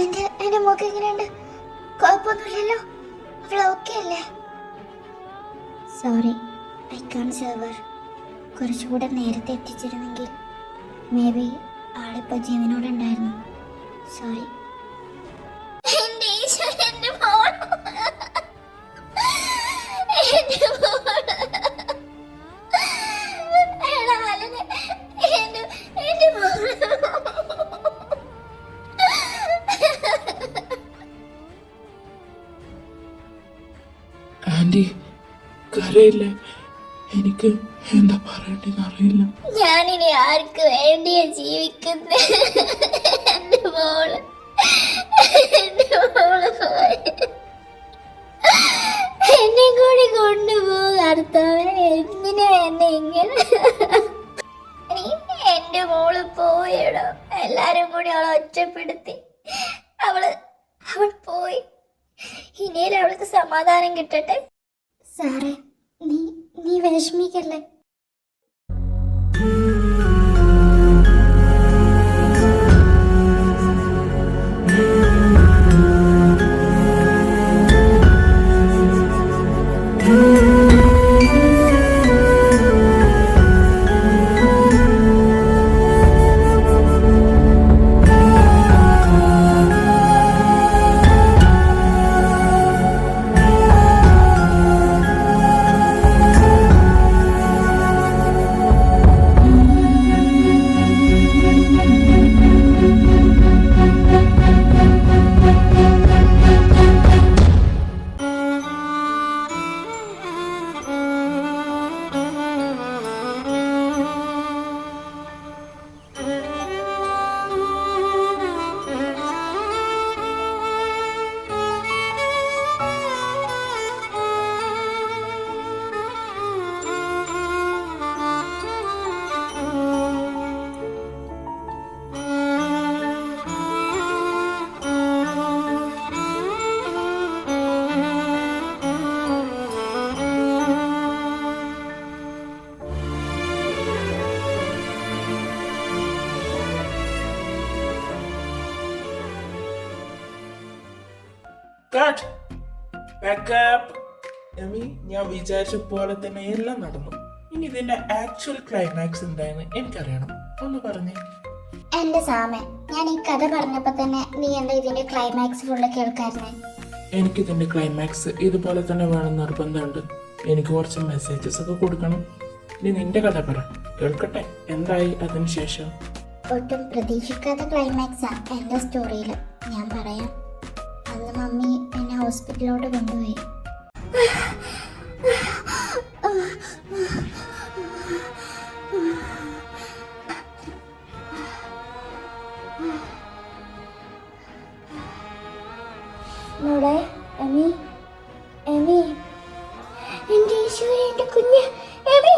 എന്റെ മോക്ക് എങ്ങനെയുണ്ട്? കുഴപ്പമൊന്നുമില്ലല്ലോ? അവൾ ഓക്കെ അല്ലേ? Sorry, I can save her. കുറച്ചുകൂടെ നേരത്തെ എത്തിച്ചിരുന്നെങ്കിൽ മേ ബി ആളിപ്പോൾ ജീവനോടുണ്ടായിരുന്നു. സോറി. ആന്റി കരയില്ലേ? എനിക്ക് എന്താ പറയണ്ടെന്ന് അറിയില്ല. ഞാനിനി ആർക്ക് വേണ്ടിയാ ജീവിക്കുന്നത്? എന്റെ മോള് പോയി. എന്നെ കൂടി കൊണ്ടുപോകാർത്തവൻ എന്തിനാ എന്നെ ഇങ്ങനെ? എന്റെ മോള് പോയിടോ. എല്ലാരും കൂടി അവളെ ഒറ്റപ്പെടുത്തി. അവൾ പോയി. ഇനിയും അവൾക്ക് സമാധാനം കിട്ടട്ടെ. സാറേ, നീ വിഷമിക്കല്ലേ. ഞാൻ വിചാരിച്ച പോലെ തന്നെ എല്ലാം നടന്നു. ഇനി ഇതിന്റെ ആക്ച്വൽ ക്ലൈമാക്സ് എന്തായെന്ന് എനിക്കറിയണം. ഒന്ന് പറഞ്ഞേ. എന്റെ സാമേ, ഞാൻ ഈ കഥ പറഞ്ഞപ്പോ തന്നെ നീ എന്താ ഇതിന്റെ ക്ലൈമാക്സ് ഫുള്ള് കേൾക്കായിരുന്നേ? എനിക്കിതിന്റെ ക്ലൈമാക്സ് ഇതുപോലെ തന്നെ വേണം നിർബന്ധമുണ്ട്. എനിക്ക് കുറച്ച് മെസ്സേജസ് ഒക്കെ കൊടുക്കണം. ഇനി നിന്റെ കഥ പറ, കേൾക്കട്ടെ. എന്തായി അതിനുശേഷം? ഒട്ടും പ്രതീക്ഷിക്കാത്ത ക്ലൈമാക്സാ എന്റെ സ്റ്റോറിയിൽ. ഞാൻ പറയാം. അന്ന് മമ്മി എന്നെ ഹോസ്പിറ്റലിലോട്ട് കൊണ്ടുപോയി. മോളെ എമി, എമി, എന്റെ ഈശോയെ, എന്റെ കുഞ്ഞ് എമി.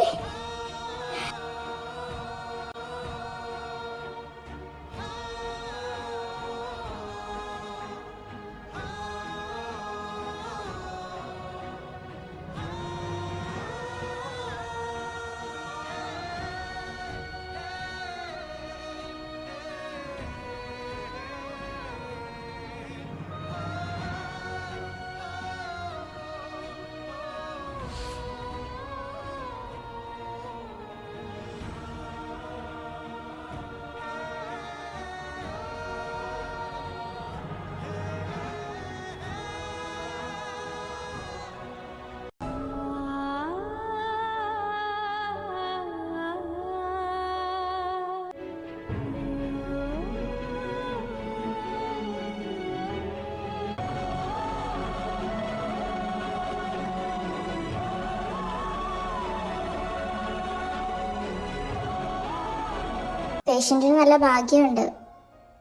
പേഷ്യൻറ്റിന് നല്ല ഭാഗ്യമുണ്ട്.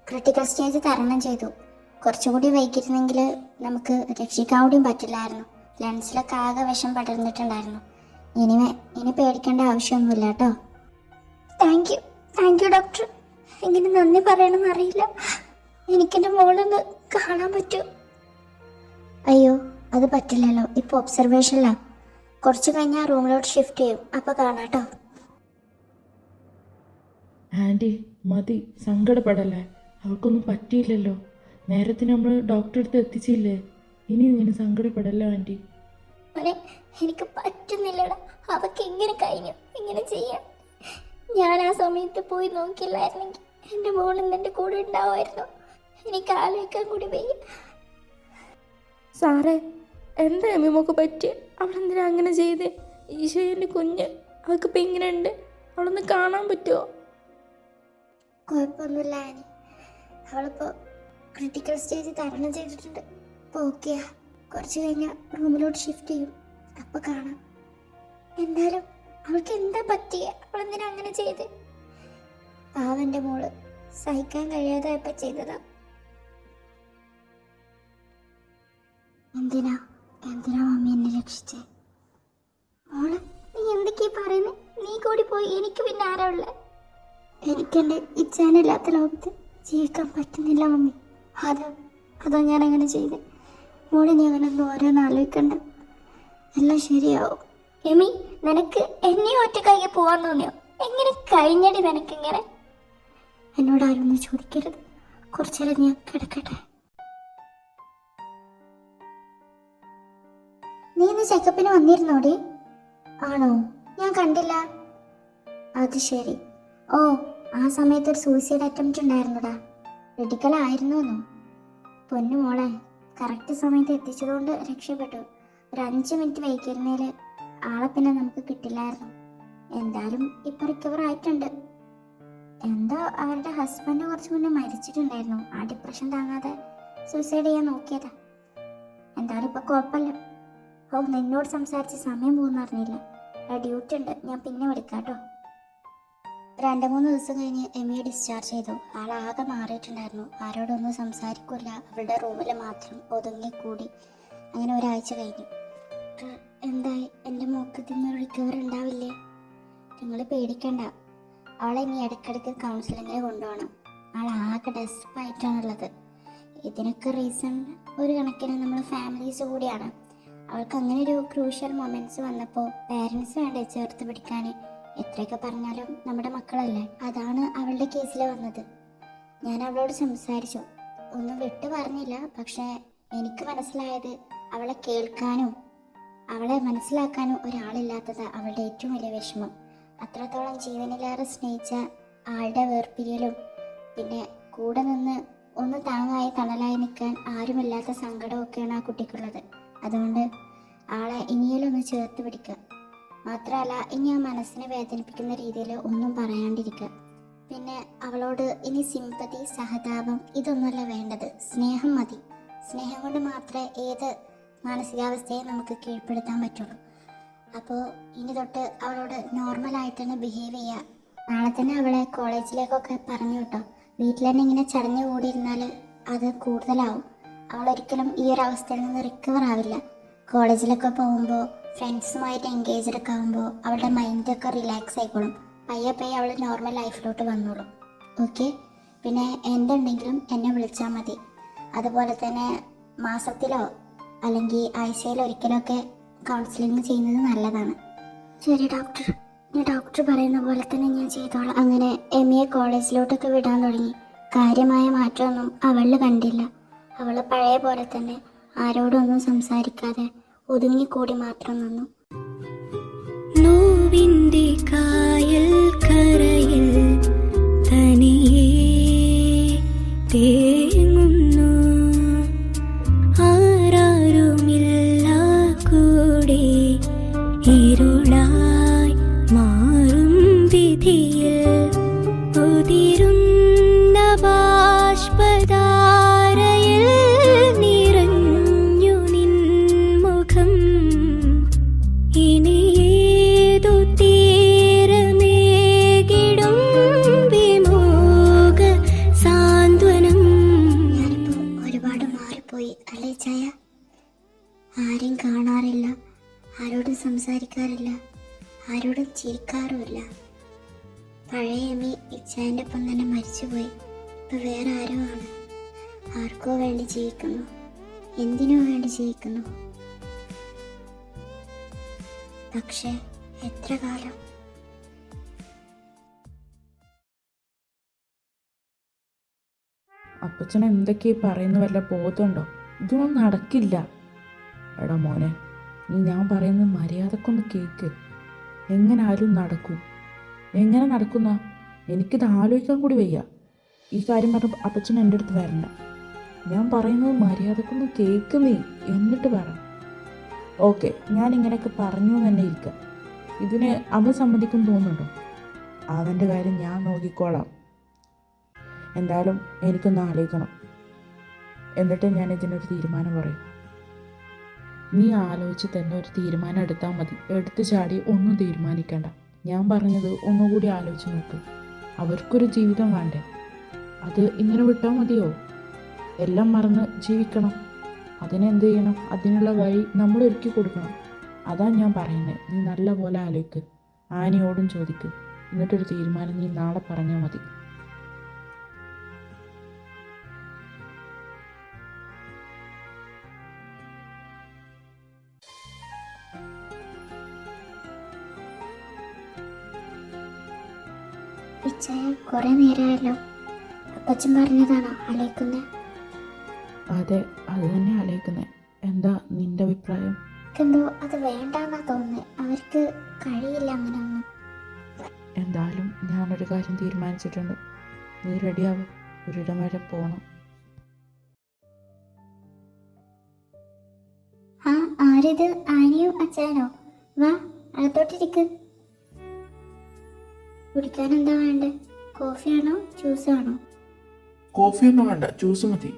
ക്രിട്ടിക്കൽ സ്റ്റേജ് തരണം ചെയ്തു. കുറച്ചുകൂടി വൈകിരുന്നെങ്കിൽ നമുക്ക് രക്ഷിക്കാൻ കൂടിയും പറ്റില്ലായിരുന്നു. ലെൻസിലൊക്കെ ആകെ വിഷം പടർന്നിട്ടുണ്ടായിരുന്നു. ഇനി പേടിക്കേണ്ട ആവശ്യമൊന്നുമില്ല കേട്ടോ. Thank you doctor. എങ്ങനെ നന്ദി പറയണമെന്ന് അറിയില്ല. എനിക്കെൻ്റെ മോളൊന്ന് കാണാൻ പറ്റുമോ? അയ്യോ, അത് പറ്റില്ലല്ലോ. ഇപ്പോൾ ഒബ്സർവേഷനിലാണ്. കുറച്ച് കഴിഞ്ഞാൽ റൂമിലോട്ട് ഷിഫ്റ്റ് ചെയ്യും. അപ്പോൾ കാണാം കേട്ടോ. ആൻറ്റി മതി, സങ്കടപ്പെടല്ലേ. അവൾക്കൊന്നും പറ്റിയില്ലല്ലോ. നേരത്തെ നമ്മൾ ഡോക്ടറെ അടുത്ത് എത്തിച്ചില്ലേ? ഇനി ഇങ്ങനെ സങ്കടപ്പെടല്ലോ ആൻറ്റി. മോനെ, എനിക്ക് പറ്റുന്നില്ലടാ. അവക്ക് എങ്ങനെ കഴിഞ്ഞു ഇങ്ങനെ ചെയ്യാൻ? ഞാൻ ആ സമയത്ത് പോയി നോക്കില്ലായിരുന്നെങ്കിൽ എൻ്റെ മോളിന്ന് എൻ്റെ കൂടെ ഉണ്ടാവുമായിരുന്നു. എനിക്ക് ആലോചിക്കാൻ കൂടി വയ്യ. സാറേ, എന്താ അമ്മമ്മക്ക് പറ്റി? അവളെന്തിനാ അങ്ങനെ ചെയ്തേ? ഈശോ, എൻ്റെ കുഞ്ഞ് അവൾക്കിപ്പോൾ എങ്ങനെയുണ്ട്? അവളൊന്ന് കാണാൻ പറ്റുമോ? കുഴപ്പമൊന്നുമില്ല ആനി. അവളിപ്പോൾ ക്രിട്ടിക്കൽ സ്റ്റേജ് തരണം ചെയ്തിട്ടുണ്ട്. ഇപ്പോൾ ഓക്കെയാ. കുറച്ച് കഴിഞ്ഞാൽ റൂമിലോട്ട് ഷിഫ്റ്റ് ചെയ്യും. അപ്പോൾ കാണാം. എന്തായാലും അവൾക്ക് എന്താ പറ്റിയേ? അവളെന്തിനാ അങ്ങനെ ചെയ്ത്? പാവൻ്റെ മോള് സഹിക്കാൻ കഴിയാതായപ്പോൾ ചെയ്തതാ. എന്തിനാ മമ്മി എന്നെ രക്ഷിച്ചേ? മോള്, നീ എന്തൊക്കെയാ പറയുന്നത്? നീ കൂടി പോയി എനിക്ക് പിന്നെ ആരാ ഉള്ളേ? എനിക്കെൻ്റെ ഇച്ഛാനില്ലാത്ത ലോകത്ത് ജീവിക്കാൻ പറ്റുന്നില്ല മമ്മി. അതോ ഞാൻ അങ്ങനെ ചെയ്തേ? മോളെ, നീ അങ്ങനൊന്നും ഓരോന്ന് ആലോചിക്കണ്ട. എല്ലാം ശരിയാവും. എമി, നിനക്ക് എന്നെ ഒറ്റക്കായി പോവാൻ തോന്നിയോ? എങ്ങനെ കഴിഞ്ഞടി നിനക്കിങ്ങനെ? എന്നോട് ആരൊന്നും ചോദിക്കരുത്. കുറച്ചേരം ഞാൻ കിടക്കട്ടെ. നീ ഇന്ന് ചെക്കപ്പിന് വന്നിരുന്നോടി? ആണോ? ഞാൻ കണ്ടില്ല. അത് ശരി. ഓ, ആ സമയത്ത് ഒരു സൂയിസൈഡ് അറ്റംപ്റ്റ് ഉണ്ടായിരുന്നുടാ. ക്രിട്ടിക്കൽ ആയിരുന്നോന്നോ? പൊന്നു മോളെ, കറക്റ്റ് സമയത്ത് എത്തിച്ചതുകൊണ്ട് രക്ഷപ്പെട്ടു. ഒരു 5 മിനിറ്റ് വൈകിയിരുന്നേൽ ആളെ പിന്നെ നമുക്ക് കിട്ടില്ലായിരുന്നു. എന്തായാലും ഇപ്പൊ റിക്കവർ ആയിട്ടുണ്ട്. എന്തോ അവരുടെ ഹസ്ബൻഡ് കുറച്ച് മുന്നേ മരിച്ചിട്ടുണ്ടായിരുന്നു. ആ ഡിപ്രഷൻ താങ്ങാതെ സൂയിസൈഡ് ചെയ്യാൻ നോക്കിയതാ. എന്തായാലും ഇപ്പൊ കുഴപ്പമില്ല. ഓ, നിന്നോട് സംസാരിച്ച് സമയം പോകുന്ന അറിഞ്ഞില്ല. ഡ്യൂട്ടി ഉണ്ട്, ഞാൻ പിന്നെ വിളിക്കാട്ടോ. 2-3 ദിവസം കഴിഞ്ഞ് എമിയെ ഡിസ്ചാർജ് ചെയ്തു. ആളാകെ മാറിയിട്ടുണ്ടായിരുന്നു. ആരോടൊന്നും സംസാരിക്കില്ല. അവളുടെ റൂമിൽ മാത്രം ഒതുങ്ങിക്കൂടി. അങ്ങനെ ഒരാഴ്ച കഴിഞ്ഞു. എന്തായി? എൻ്റെ മോക്ക് ഇതിന്ന് റിക്കവർ ഉണ്ടാവില്ലേ? നിങ്ങൾ പേടിക്കണ്ട. അവളെ ഇനി ഇടയ്ക്കിടയ്ക്ക് കൗൺസിലിങ്ങിന് കൊണ്ടുപോകണം. ആളാകെ ഡെസ്പായിട്ടാണുള്ളത്. ഇതിനൊക്കെ റീസൺ ഒരു കണക്കിന് നമ്മൾ ഫാമിലീസ് കൂടിയാണ്. അവൾക്ക് അങ്ങനെ ഒരു ക്രൂഷ്യൽ മൊമെൻറ്റ്സ് വന്നപ്പോൾ പേരൻസ് വേണ്ടേ ചേർത്ത് പിടിക്കാൻ? എത്രയൊക്കെ പറഞ്ഞാലും നമ്മുടെ മക്കളല്ലേ. അതാണ് അവളുടെ കേസിൽ വന്നത്. ഞാൻ അവളോട് സംസാരിച്ചു, ഒന്നും വിട്ടു പറഞ്ഞില്ല. പക്ഷേ എനിക്ക് മനസ്സിലായത് അവളെ കേൾക്കാനും അവളെ മനസ്സിലാക്കാനും ഒരാളില്ലാത്തത് അവളുടെ ഏറ്റവും വലിയ വിഷമം. അത്രത്തോളം ജീവനിലേറെ സ്നേഹിച്ച ആളുടെ വേർപിരിയലും പിന്നെ കൂടെ നിന്ന് ഒന്ന് താങ്ങായി തണലായി നിൽക്കാൻ ആരുമില്ലാത്ത സങ്കടമൊക്കെയാണ് ആ കുട്ടിക്കുള്ളത്. അതുകൊണ്ട് ആളെ ഇനിയൊന്ന് ചേർത്ത് പിടിക്കുക. മാത്രമല്ല, ഇനി ആ മനസ്സിനെ വേദനിപ്പിക്കുന്ന രീതിയിൽ ഒന്നും പറയാണ്ടിരിക്കുക. പിന്നെ അവളോട് ഇനി സിമ്പതി, സഹതാപം ഇതൊന്നുമല്ല വേണ്ടത്. സ്നേഹം മതി. സ്നേഹം കൊണ്ട് മാത്രമേ ഏത് മാനസികാവസ്ഥയെ നമുക്ക് കീഴ്പ്പെടുത്താൻ പറ്റുള്ളൂ. അപ്പോൾ ഇനി തൊട്ട് അവളോട് നോർമലായിട്ട് തന്നെ ബിഹേവ് ചെയ്യുക. നാളെ തന്നെ അവളെ കോളേജിലേക്കൊക്കെ പറഞ്ഞു കേട്ടോ. വീട്ടിൽ തന്നെ ഇങ്ങനെ ചടഞ്ഞു കൂടിയിരുന്നാൽ അത് കൂടുതലാവും. അവളൊരിക്കലും ഈ ഒരു അവസ്ഥയിൽ നിന്ന് റിക്കവർ ആവില്ല. കോളേജിലൊക്കെ പോകുമ്പോൾ ഫ്രണ്ട്സുമായിട്ട് എൻഗേജ്ഡ് ഒക്കെ ആകുമ്പോൾ അവളുടെ മൈൻഡൊക്കെ റിലാക്സ് ആയിക്കോളും. പയ്യെ അവൾ നോർമൽ ലൈഫിലോട്ട് വന്നോളും. ഓക്കെ? പിന്നെ എന്തുണ്ടെങ്കിലും എന്നെ വിളിച്ചാൽ മതി. അതുപോലെ തന്നെ മാസത്തിലോ അല്ലെങ്കിൽ ആഴ്ചയിലോ ഒരിക്കലൊക്കെ കൗൺസിലിംഗ് ചെയ്യുന്നത് നല്ലതാണ്. ശരി ഡോക്ടർ, ഞാൻ ഡോക്ടർ പറയുന്ന പോലെ തന്നെ ഞാൻ ചെയ്തോളാം. അങ്ങനെ എമിയെ കോളേജിലോട്ടൊക്കെ വിടാൻ തുടങ്ങി. കാര്യമായ മാറ്റമൊന്നും അവളിൽ കണ്ടില്ല. അവൾ പഴയ പോലെ തന്നെ ആരോടൊന്നും സംസാരിക്കാതെ ഒതുങ്ങിക്കൂടി മാത്രം നിന്നു. നോവിന്റെ കായൽ കരയിൽ തനിയേ തേങ്ങുന്നു, ആരാരുമില്ല കൂടെ ഇരുളായി മാറും വിധിയിൽ ഉതിരുന്ന ബാഷ്പധാരയിൽ നിറഞ്ഞു നിൻമുഖം. ഇനി ഏതു തീരമേകിടും വിമോക സാന്ത്വനം. ഞാനിപ്പോൾ ഒരുപാട് മാറിപ്പോയി അല്ലേ ചായ? ആരെയും കാണാറില്ല, ആരോടും സംസാരിക്കാറില്ല, ആരോടും ചിരിക്കാറുമില്ല. പഴയ എമി ഇച്ചാൻ്റെ ഒപ്പം തന്നെ മരിച്ചുപോയി. ഇപ്പം വേറെ ആരോ ആണ്. ആർക്കോ വേണ്ടി ജീവിക്കുന്നു, എന്തിനോ വേണ്ടി ജീവിക്കുന്നു. പക്ഷേ എത്ര കാലം? അപ്പച്ചൻ എന്തൊക്കെയാ പറയുന്ന വല്ല ബോധമുണ്ടോ? ഇതൊന്നും നടക്കില്ല. എടാ മോനെ, നീ ഞാൻ പറയുന്നത് മര്യാദക്കൊന്ന് കേക്ക്. എങ്ങനെ ആരും നടക്കും? എങ്ങനെ നടക്കുന്ന? എനിക്കിത് ആലോചിക്കാൻ കൂടി വയ്യ. ഈ കാര്യം പറഞ്ഞ അപ്പച്ചൻ എൻ്റെ അടുത്ത് വരണ്ട. ഞാൻ പറയുന്നത് മര്യാദക്കൊന്ന് കേക്ക് നീ, എന്നിട്ട് പറ. ഓക്കെ, ഞാൻ ഇങ്ങനെയൊക്കെ പറഞ്ഞു തന്നെ ഇരിക്കാം. ഇതിന് അവൻ സമ്മതിക്കും തോന്നുന്നുണ്ടോ? അവൻ്റെ കാര്യം ഞാൻ നോക്കിക്കോളാം. എന്തായാലും എനിക്കൊന്ന് ആലോചിക്കണം, എന്നിട്ട് ഞാൻ ഇതിനൊരു തീരുമാനം പറയും. നീ ആലോചിച്ച് തന്നെ ഒരു തീരുമാനം എടുത്താൽ മതി. എടുത്ത് ചാടി ഒന്നും തീരുമാനിക്കണ്ട. ഞാൻ പറഞ്ഞത് ഒന്നുകൂടി ആലോചിച്ച് നോക്ക്. അവർക്കൊരു ജീവിതം വേണ്ടേ? അത് ഇങ്ങനെ വിട്ടാൽ മതിയോ? എല്ലാം മറന്ന് ജീവിക്കണം. അതിനെന്ത് ചെയ്യണം? അതിനുള്ള വഴി നമ്മൾ ഒരുക്കി കൊടുക്കണം. അതാ ഞാൻ പറയുന്നത്. നീ നല്ല പോലെ ആലോചിക്ക്, ആനിയോടും ചോദിക്ക്, എന്നിട്ടൊരു തീരുമാനം നീ നാളെ പറഞ്ഞാൽ മതി. ഇച്ചായ കുറെ നേരമായല്ലോ. അപ്പച്ചൻ പറഞ്ഞതാണോ ആലോചിക്കുന്നത്? അതെ, അത് തന്നെ ആലോചിക്കുന്നത്. എന്താ നിന്റെ അഭിപ്രായം? എന്തോ അത് വേണ്ടെന്നാ തോന്നുന്നത്. അവർക്ക് കഴിയില്ല അങ്ങനെയൊന്നും. എന്തായാലും ഞാനൊരു കാര്യം തീരുമാനിച്ചിട്ടുണ്ട്. നീ റെഡിയാവും, ഒരിടം വരെ പോകണം. ആ, ആരിത്? ആനിയോ അച്ഛനോ? വാ, അകത്തോട്ടിരിക്ക്. കുടിക്കാൻ എന്താ വേണ്ടേ? കോഫിയാണോ ജ്യൂസാണോ? കോഫിയൊന്നും വേണ്ട, ജ്യൂസ് മതി.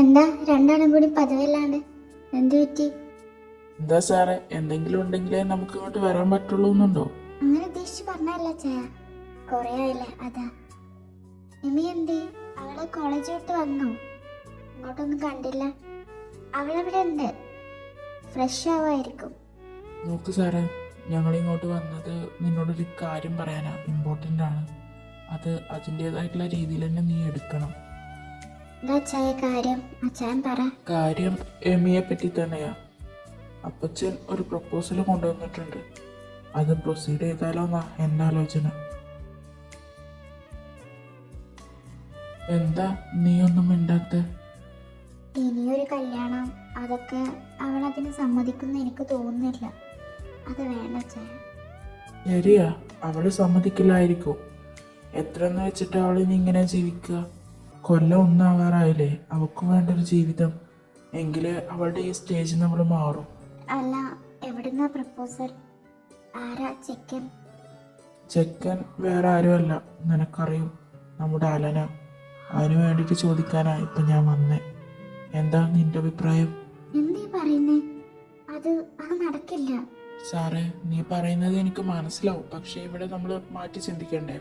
എന്താ രണ്ടാളും കൂടി പതിവില്ലാണ്ട്? എന്ത് പറ്റി? എന്താ സാറേ, എന്തെങ്കിലും ഉണ്ടെങ്കിലേ നമുക്ക് ഇങ്ങോട്ട് വരാൻ പറ്റുള്ളൂ എന്നുണ്ടോ? അങ്ങനെ ഉദ്ദേശിച്ച് പറഞ്ഞല്ല ചായ. കൊറേ ആയില്ലേ, അതാ. എമി എന്തേ? അവള് കോളേജ് വിട്ട് വന്നോ? ഇങ്ങോട്ടൊന്നും കണ്ടില്ല. അവളവിടെ ഉണ്ട്, ഫ്രഷ് ആവായിരിക്കും. നോക്ക് സാറേ, ഞങ്ങൾ ഇങ്ങോട്ട് വന്നത് നിന്നോടൊരു കാര്യം പറയാനാ. ഇമ്പോർട്ടൻ്റ് ആണ്. അത് അതിൻ്റെതായിട്ടുള്ള രീതിയിൽ തന്നെ നീ എടുക്കണം. എന്താ ചായ കാര്യം? അച്ഛൻ പറ. കാര്യം എമിയെ പറ്റി തന്നെയാ. അപ്പച്ചൻ ഒരു പ്രപ്പോസൽ കൊണ്ടുവന്നിട്ടുണ്ട്. അത് പ്രൊസീഡ് ചെയ്താലോ എന്നാ എൻ്റെ ആലോചന. എന്താ നീ ഒന്നും മിണ്ടാത്ത? ഇനിയൊരു കല്യാണം, അതൊക്കെ അവളതിന് സമ്മതിക്കുന്ന എനിക്ക് തോന്നുന്നില്ല. അത് വേണ്ട ചായ. ശരിയാ, അവള് സമ്മതിക്കില്ലായിരിക്കും. എത്രയെന്ന് വെച്ചിട്ട് അവളിനി ഇങ്ങനെ ജീവിക്കുക? കൊല്ലം ഒന്നാവാറായില്ലേ? അവൾക്ക് വേണ്ടൊരു ജീവിതം. എങ്കിലേ അവളുടെ ഈ സ്റ്റേജിൽ നമ്മൾ മാറും. അല്ല, എവിടുന്ന പ്രപ്പോസൽ? ആരാ ചെക്കൻ? ചെക്കൻ വേറെ ആരുമല്ല, നിനക്കറിയും, നമ്മുടെ അലന. അതിനു വേണ്ടിയിട്ട് ചോദിക്കാനാ ഇപ്പം ഞാൻ വന്നേ. എന്താ നിന്റെ അഭിപ്രായം? എന്തീ പറയുന്നേ? അത് നടക്കില്ല സാറേ. നീ പറയുന്നത് എനിക്ക് മനസ്സിലാവും, പക്ഷേ ഇവിടെ നമ്മൾ മാറ്റി ചിന്തിക്കണ്ടേ?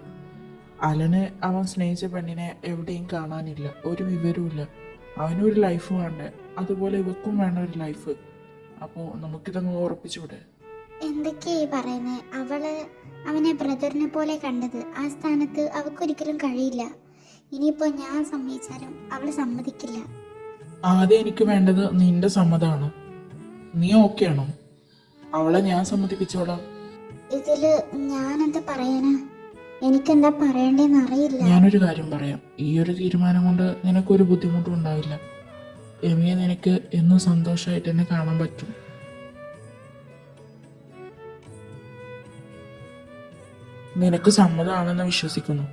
അലന് അവൻ സ്നേഹിച്ച പെണ്ണിനെ എവിടെയും കാണാനില്ല, ഒരു വിവരവുമില്ല. അവനൊരു ലൈഫ് വേണ്ടേ? അതുപോലെ ഇവക്കും വേണ്ട ഒരു ലൈഫ്. അപ്പോൾ നമുക്കിതങ്ങ് ഉറപ്പിച്ചുവിടെ. എന്തൊക്കെയാ ഈ പറയുന്നേ? അവനെ ബ്രദറിനെ പോലെ കണ്ടത്. ആ സ്ഥാനത്ത് അവൾക്കൊരിക്കലും കഴിയില്ല. ഇനിയിപ്പോ ഞാൻ സമ്മതിച്ചാലും അവള് സമ്മതിക്കില്ല. ആദ്യം എനിക്ക് വേണ്ടത് നിന്റെ സമ്മതമാണ്. നീ ഓക്കെ ആണോ? അവളെ ഞാൻ സമ്മതിപ്പിച്ചോളാം. ഇതില് ഞാനെന്താ പറയാനാ? എനിക്കെന്താ പറയണ്ടേന്ന് അറിയില്ല. ഞാനൊരു കാര്യം പറയാം. ഈ ഒരു തീരുമാനം കൊണ്ട് നിനക്കൊരു ബുദ്ധിമുട്ടും ഉണ്ടാവില്ല. എമിയെ നിനക്ക് എന്നും സന്തോഷമായിട്ട് തന്നെ കാണാൻ പറ്റും. നിനക്ക് സമ്മതമാണെന്ന് വിശ്വസിക്കുന്നു.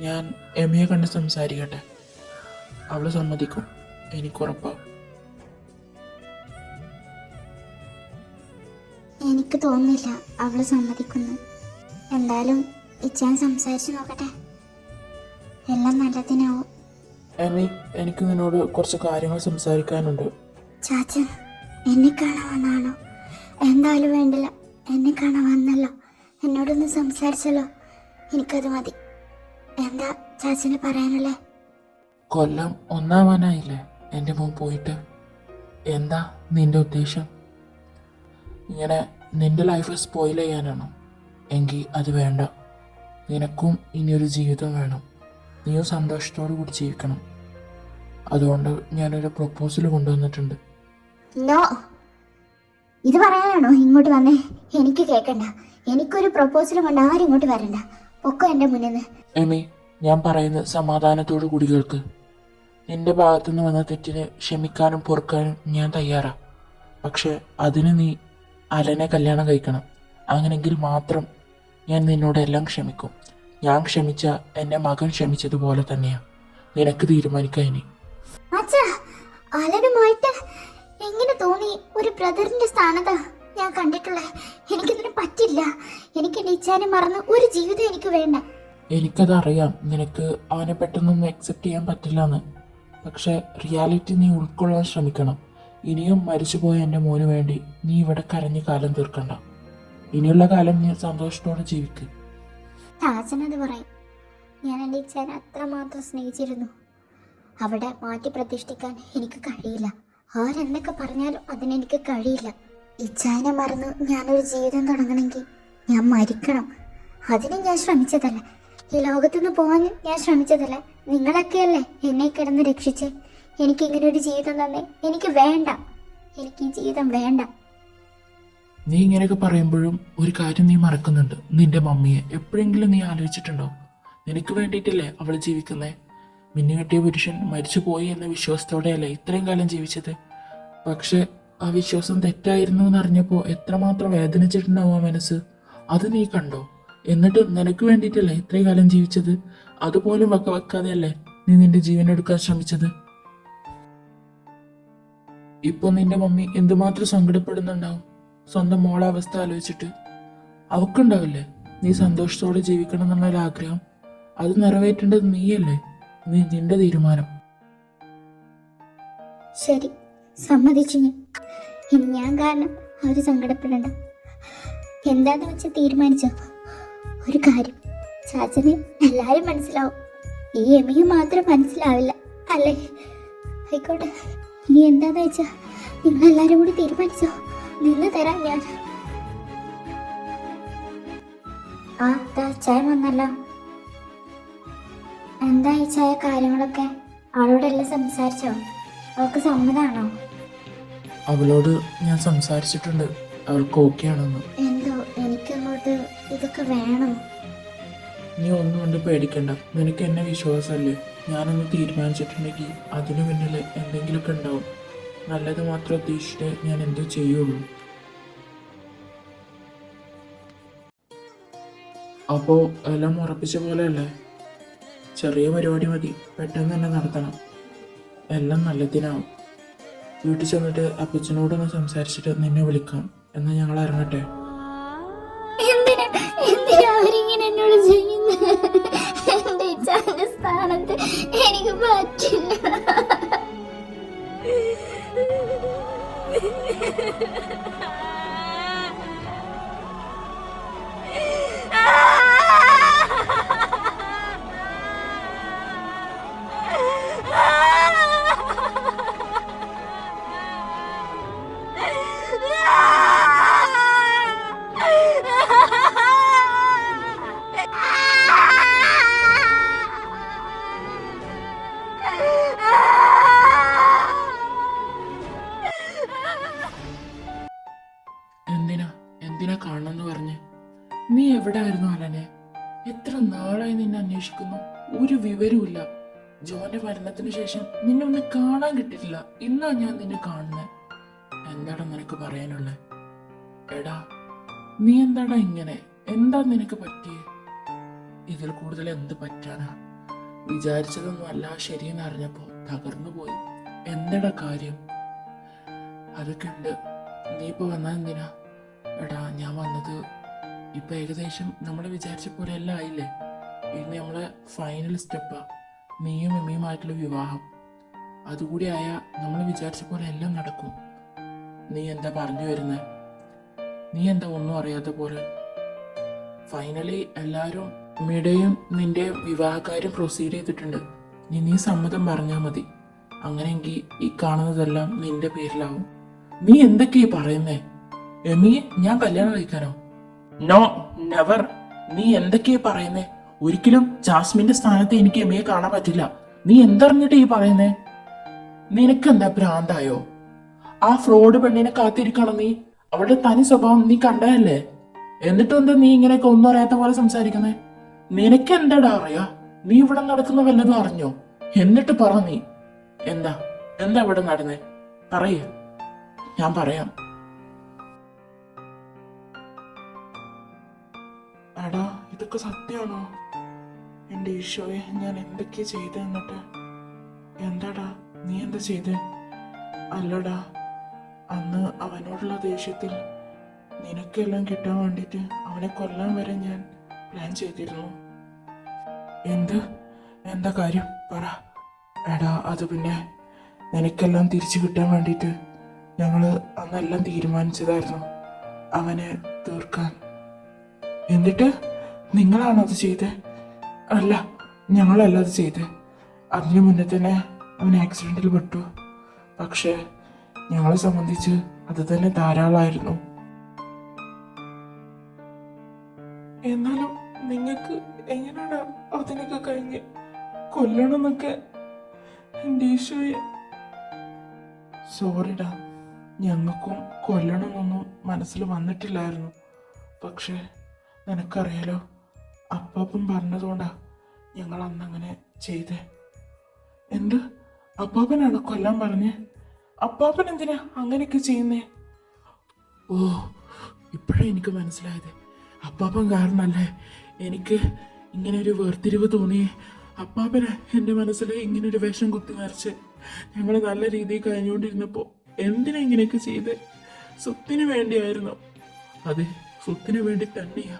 ഞാൻ എമിയെ കണ്ട് സംസാരിക്കട്ടെ. അവള് സമ്മതിക്കും, എനിക്കുറപ്പാ. എനിക്ക് തോന്നുന്നില്ല അവള് സമ്മതിക്കുന്നു. എന്തായാലും ഇച്ചാൻ സംസാരിച്ചു നോക്കട്ടെ, എല്ലാം നല്ലതിനാവും. എമി, എനിക്ക് നിന്നോട് കുറച്ച് കാര്യങ്ങൾ സംസാരിക്കാനുണ്ട്. ചാച്ചൻ എന്നെ കാണാൻ വന്നാണോ? എന്തായാലും വേണ്ടില്ല, എന്നെ കാണാൻ വന്നല്ലോ, എന്നോടൊന്ന് സംസാരിച്ചല്ലോ, എനിക്കത് മതി. എന്താ ചാച്ചന് പറയാനല്ലേ? കൊല്ലം ഒന്നാവാനായില്ലേ എൻ്റെ മോൻ പോയിട്ട്? എന്താ നിന്റെ ഉദ്ദേശം? ഇങ്ങനെ നിന്റെ ലൈഫ് സ്പോയിൽ ചെയ്യാനാണോ? എങ്കിൽ അത് വേണ്ട. നിനക്കും ഇനിയൊരു ജീവിതം വേണം. നീയും സന്തോഷത്തോടു കൂടി ജീവിക്കണം. അതുകൊണ്ട് ഞാനൊരു പ്രപ്പോസൽ കൊണ്ടുവന്നിട്ടുണ്ട്. നോ, ഇത് പറയാനാണോ ഇങ്ങോട്ട് വന്നേ? എനിക്ക് കേൾക്കണ്ട. എനിക്കൊരു പ്രപ്പോസലും കൊണ്ട് ആരും ഇങ്ങോട്ട് വരണ്ട. ഒക്കെ എൻ്റെ മുന്നിൽ നിന്ന്. എമി, ഞാൻ പറയുന്നത് സമാധാനത്തോടു കൂടി കേൾക്ക്. നിന്റെ ഭാഗത്തുനിന്ന് വന്ന തെറ്റിന് ക്ഷമിക്കാനും പൊറുക്കാനും ഞാൻ തയ്യാറാ. പക്ഷെ അതിന് നീ അലനെ കല്യാണം കഴിക്കണം. അങ്ങനെങ്കിൽ മാത്രം ഞാൻ നിന്നോടെല്ലാം ക്ഷമിക്കും. ഞാൻ ക്ഷമിച്ച എൻ്റെ മകൻ ക്ഷമിച്ചതുപോലെ തന്നെയാണ്. നിനക്ക് തീരുമാനിക്കാം ഇനി. അച്ഛാ, അലനുമായിട്ട് എങ്ങനെ തോന്നി? ഒരു ബ്രദറിന്റെ സ്ഥാനത്ത് ഞാൻ കണ്ടിട്ടുള്ളേ. എനിക്കിതിന് പറ്റില്ല. എനിക്ക് എൻ്റെ ഇച്ഛാനെ മറന്ന് ഒരു ജീവിതം എനിക്ക് വേണ്ട. എനിക്കതറിയാം നിനക്ക് അവനെ പെട്ടെന്നൊന്നും അക്സെപ്റ്റ് ചെയ്യാൻ പറ്റില്ല എന്ന്. പക്ഷെ റിയാലിറ്റി നീ ഉൾക്കൊള്ളാൻ ശ്രമിക്കണം. ഇനിയും മരിച്ചുപോയ എൻ്റെ മോന് വേണ്ടി നീ ഇവിടെ കരഞ്ഞ് കാലം തീർക്കണ്ട. ഇനിയുള്ള കാലം നീ സന്തോഷത്തോടെ ജീവിക്ക്. ചാച്ചനത് പറയും. ഞാൻ എൻ്റെ ഇച്ഛാനെ അത്രമാത്രം സ്നേഹിച്ചിരുന്നു. അവിടെ മാറ്റി പ്രതിഷ്ഠിക്കാൻ എനിക്ക് കഴിയില്ല. ആരെന്തൊക്കെ പറഞ്ഞാലും അതിനെനിക്ക് കഴിയില്ല. ഇച്ഛാനെ മറന്ന് ഞാനൊരു ജീവിതം തുടങ്ങണമെങ്കിൽ ഞാൻ മരിക്കണം. അതിന് ഞാൻ ശ്രമിച്ചതല്ല. ഈ ലോകത്തുനിന്ന് പോകാൻ ഞാൻ ശ്രമിച്ചതല്ല. നിങ്ങളൊക്കെയല്ലേ എന്നെ കിടന്ന് രക്ഷിച്ച് എനിക്കിങ്ങനെ ഒരു ജീവിതം തന്നെ. എനിക്ക് വേണ്ട. എനിക്ക് ഈ ജീവിതം വേണ്ട. നീ ഇങ്ങനെയൊക്കെ പറയുമ്പോഴും ഒരു കാര്യം നീ മറക്കുന്നുണ്ട്. നിന്റെ മമ്മിയെ എപ്പോഴെങ്കിലും നീ ആലോചിച്ചിട്ടുണ്ടോ? നിനക്ക് വേണ്ടിയിട്ടല്ലേ അവൾ ജീവിക്കുന്നേ? മിന്നു കെട്ടിയ പുരുഷൻ മരിച്ചു പോയി എന്ന വിശ്വാസത്തോടെയല്ലേ ഇത്രയും കാലം ജീവിച്ചത്? പക്ഷെ ആ വിശ്വാസം തെറ്റായിരുന്നു എന്നറിഞ്ഞപ്പോൾ എത്രമാത്രം വേദനിച്ചിട്ടുണ്ടാവും ആ മനസ്സ്. അത് നീ കണ്ടോ? എന്നിട്ട് നിനക്ക് വേണ്ടിയിട്ടല്ലേ ഇത്രയും കാലം ജീവിച്ചത്? അതുപോലും വെക്കാതെയല്ലേ നീ നിന്റെ ജീവൻ എടുക്കാൻ ശ്രമിച്ചത്? ഇപ്പൊ നിന്റെ മമ്മി എന്തുമാത്രം സങ്കടപ്പെടുന്നുണ്ടാവും സ്വന്തം മോളെ അവസ്ഥ ആലോചിച്ചിട്ട്. അവക്കുണ്ടാവില്ലേ നീ സന്തോഷത്തോടെ ജീവിക്കണം എന്നുള്ളൊരാഗ്രഹം? അത് നിറവേറ്റേണ്ടത് നീയല്ലേ? നിന്റെ തീരുമാനം. ശരി, സമ്മതിച്ചു ഞാൻ. ഇനി ഞാൻ കാരണം അവർ സങ്കടപ്പെടണ്ട. എന്താന്ന് വെച്ച് തീരുമാനിച്ചോ? ഒരു കാര്യം, ചാച്ചന് എല്ലാവരും മനസ്സിലാവും. ഈ എമിയും മാത്രം മനസ്സിലാവില്ല അല്ലേ? ആയിക്കോട്ടെ, ഇനി എന്താന്ന് വെച്ചാ നിങ്ങളെല്ലാരും കൂടി തീരുമാനിച്ചോ. നിന്ന് തരാം ഞാൻ. ആ ചായ വന്നല്ലോ. എന്താ ഈ ചായ കാര്യങ്ങളൊക്കെ? അവളോടെല്ലാം സംസാരിച്ചോ? അവൾക്ക് സമ്മതാണോ? അവളോട് ഞാൻ സംസാരിച്ചിട്ടുണ്ട്. അവൾക്ക് ഓക്കെ ആണെന്ന്. എന്തോ എനിക്കങ്ങോട്ട് ഇതൊക്കെ വേണോ? നീ ഒന്നും കൊണ്ട് പേടിക്കണ്ട. നിനക്ക് എന്നെ വിശ്വാസമല്ലേ? ഞാനൊന്ന് തീരുമാനിച്ചിട്ടുണ്ടെങ്കിൽ അതിനു പിന്നിൽ എന്തെങ്കിലുമൊക്കെ ഉണ്ടാവും. നല്ലത് മാത്രം ഉദ്ദേശിച്ചിട്ട് ഞാൻ എന്തോ ചെയ്യുള്ളൂ. അപ്പോൾ എല്ലാം ഉറപ്പിച്ച പോലെയല്ലേ? ചെറിയ പരിപാടി മതി, പെട്ടെന്ന് തന്നെ നടത്തണം. എല്ലാം നല്ലതിനാവും. വീട്ടിൽ ചെന്നിട്ട് അപ്പച്ചനോടൊന്ന് സംസാരിച്ചിട്ട് നിന്നെ വിളിക്കാം. എന്നാൽ ഞങ്ങൾ ഇറങ്ങട്ടെ. എന്തിനാ അവരിങ്ങനെ എന്നോട് ചെയ്യുന്നത്? എന്റെ ഇച്ഛാന്റെ സ്ഥാനത്ത് എനിക്ക് പറ്റില്ല. എന്തിനാ കാണണമെന്ന് പറഞ്ഞ്? നീ എവിടെ ആയിരുന്നു അലനെ? എത്ര നാളായി നിന്നെ അന്വേഷിക്കുന്നു. ഒരു വിവരവുമില്ല. ജോന്റെ മരണത്തിന് ശേഷം നിന്നെ ഒന്ന് കാണാൻ കിട്ടിയിട്ടില്ല. ഇന്നാ ഞാൻ നിന്നെ കാണുന്നത്. എന്താടാ നിനക്ക് പറയാനുള്ളത്? എടാ, നീ എന്താടാ ഇങ്ങനെ? എന്താ നിനക്ക് പറ്റിയേ? ഇതിൽ കൂടുതൽ എന്ത് പറ്റാനാ? വിചാരിച്ചതൊന്നും അല്ല ശരിയെന്ന് അറിഞ്ഞപ്പോ തകർന്നു പോയി. എന്താടാ കാര്യം? അതൊക്കെ ഉണ്ട്. നീ ഇപ്പൊ വന്നത് എന്തിനാ? എടാ, ഞാൻ വന്നത് ഇപ്പൊ ഏകദേശം നമ്മൾ വിചാരിച്ച പോലെ എല്ലാം ആയില്ലേ? ഇനി നമ്മളെ ഫൈനൽ സ്റ്റെപ്പാ നീയും എമ്മയുമായിട്ടുള്ള വിവാഹം. അതുകൂടി ആയാൽ നമ്മൾ വിചാരിച്ച പോലെ എല്ലാം നടക്കും. നീ എന്താ പറഞ്ഞു വരുന്നത്? നീ എന്താ ഒന്നും അറിയാത്ത പോലെ? ഫൈനലി എല്ലാവരും എമ്മയുടെയും നിന്റെ വിവാഹകാര്യം പ്രൊസീഡ് ചെയ്തിട്ടുണ്ട്. നീ സമ്മതം പറഞ്ഞാൽ മതി. അങ്ങനെയെങ്കിൽ ഈ കാണുന്നതെല്ലാം നിന്റെ പേരിലാവും. നീ എന്തൊക്കെയാ പറയുന്നേ? എമിയെ ഞാൻ കല്യാണം കഴിക്കാനോ? No, never. നീ എന്തൊക്കെയാ പറയുന്നേ? ഒരിക്കലും ജാസ്മിന്റെ സ്ഥാനത്ത് എനിക്ക് എമിയെ കാണാൻ പറ്റില്ല. നീ എന്തറിഞ്ഞിട്ട് ഈ പറയുന്നേ? നിനക്കെന്താ ഭ്രാന്തായോ? ആ ഫ്രോഡ് പെണ്ണിനെ കാത്തിരിക്കണം നീ? അവളുടെ തനി സ്വഭാവം നീ കണ്ടതല്ലേ? എന്നിട്ടും എന്താ നീ ഇങ്ങനെയൊക്കെ ഒന്നും അറിയാത്ത പോലെ സംസാരിക്കുന്നേ? നിനക്ക് എന്താടാ അറിയാ? നീ ഇവിടെ നടക്കുന്ന വല്ലതും അറിഞ്ഞോ? എന്നിട്ട് പറ നീ എന്താ എന്താ ഇവിടെ നടന്നേ? പറയ, ഞാൻ പറയാം. എടാ, ഇതൊക്കെ സത്യമാണോ? എന്റെ ഈശോയെ, ഞാൻ എന്തൊക്കെയാ ചെയ്തേ? എന്നിട്ട് എന്താടാ നീ എന്താ ചെയ്തേ? അല്ലടാ, അന്ന് അവനോടുള്ള ദേഷ്യത്തിൽ നിനക്കെല്ലാം കിട്ടാൻ വേണ്ടിട്ട് അവനെ കൊല്ലാൻ വരെ ഞാൻ പ്ലാൻ ചെയ്തിരുന്നു. എന്താ കാര്യം പറ. എടാ, അത് പിന്നെ നിനക്കെല്ലാം തിരിച്ചു കിട്ടാൻ വേണ്ടിട്ട് ഞങ്ങള് അന്നെല്ലാം തീരുമാനിച്ചതായിരുന്നു അവനെ തീർക്കാൻ. എന്നിട്ട് നിങ്ങളാണോ അത് ചെയ്തേ? അല്ല, ഞങ്ങളല്ല അത് ചെയ്തേ. അതിനു മുന്നേ തന്നെ അവൻ ആക്സിഡന്റിൽ പെട്ടു. പക്ഷേ ഞങ്ങളെ സംബന്ധിച്ച് അത് തന്നെ ധാരാളമായിരുന്നു. എന്നാലും നിങ്ങൾക്ക് എങ്ങനെയാണ് അതിനൊക്കെ കഴിഞ്ഞ് കൊല്ലണമെന്നൊക്കെ? എൻ്റെ ഈശോയെ, സോറിടാ, ഞങ്ങൾക്കും കൊല്ലണമെന്നൊന്നും മനസ്സിൽ വന്നിട്ടില്ലായിരുന്നു. പക്ഷേ നിനക്കറിയാലോ, അപ്പാപ്പൻ പറഞ്ഞതുകൊണ്ടാ ഞങ്ങൾ അന്നങ്ങനെ ചെയ്തേ. എന്ത്? അപ്പാപ്പനാണ് കൊല്ലാൻ പറഞ്ഞേ? അപ്പാപ്പൻ എന്തിനാ അങ്ങനെയൊക്കെ ചെയ്യുന്നേ? ഓ, ഇപ്പോഴേ എനിക്ക് മനസ്സിലായത്. അപ്പാപ്പൻ കാരണല്ലേ എനിക്ക് ഇങ്ങനെ ഒരു വേർതിരിവ് തോന്നി. അപ്പാപ്പനെ എൻ്റെ മനസ്സിൽ ഇങ്ങനെ ഒരു വിഷം കുത്തി മറിച്ച് ഞങ്ങൾ നല്ല രീതിയിൽ കഴിഞ്ഞുകൊണ്ടിരുന്നപ്പോൾ എന്തിനാ ഇങ്ങനെയൊക്കെ ചെയ്ത്? സ്വത്തിന് വേണ്ടിയായിരുന്നു. അതെ, സ്വത്തിന് വേണ്ടി തന്നെയാ.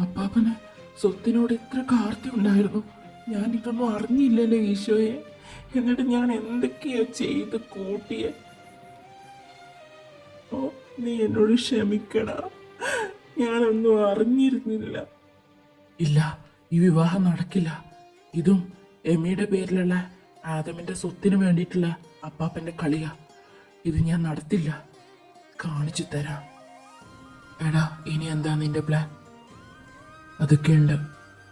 അപ്പാപ്പന് സ്വത്തിനോട് ഇത്ര കാർത്തി ഉണ്ടായിരുന്നു. ഞാൻ ഇതൊന്നും അറിഞ്ഞില്ലല്ലോ ഈശോയെ. എന്നിട്ട് ഞാൻ എന്തൊക്കെയാ ചെയ്ത് കൂട്ടിയെ? ഓ, നീ എന്നോട് ക്ഷമിക്കണ, ഞാനൊന്നും അറിഞ്ഞിരുന്നില്ല. ഇല്ല, ഈ വിവാഹം നടക്കില്ല. ഇതും എമിയുടെ പേരിലുള്ള ആദമിന്റെ സ്വത്തിന് വേണ്ടിയിട്ടുള്ള അപ്പാപ്പന്റെ കളിയാ. ഇത് ഞാൻ നടത്തില്ല. കാണിച്ചു തരാം. എടാ, ഇനി എന്താ നിന്റെ പ്ലാൻ? അതൊക്കെ ഉണ്ട്.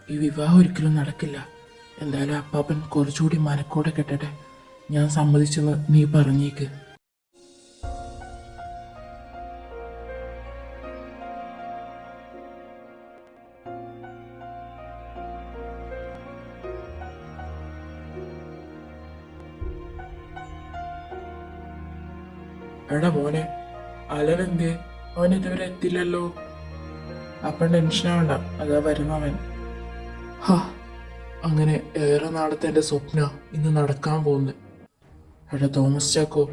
ഈ വിവാഹം ഒരിക്കലും നടക്കില്ല. എന്തായാലും അപ്പാപ്പൻ കുറച്ചുകൂടി മനക്കോടെ കെട്ടട്ടെ. ഞാൻ സമ്മതിച്ചെന്ന് നീ പറഞ്ഞേക്ക്. എടാ മോനെ, അലനെന്തേ? അവൻ ഇതുവരെ എത്തില്ലല്ലോ. അപ്പം ടെൻഷനാവണ്ട, അതാ വരുന്നവൻ. ഹാ, അങ്ങനെ ഏറെ നാളത്തെ എൻ്റെ സ്വപ്ന ഇന്ന് നടക്കാൻ പോകുന്നു. എടാ തോമസ് ചാക്കോ,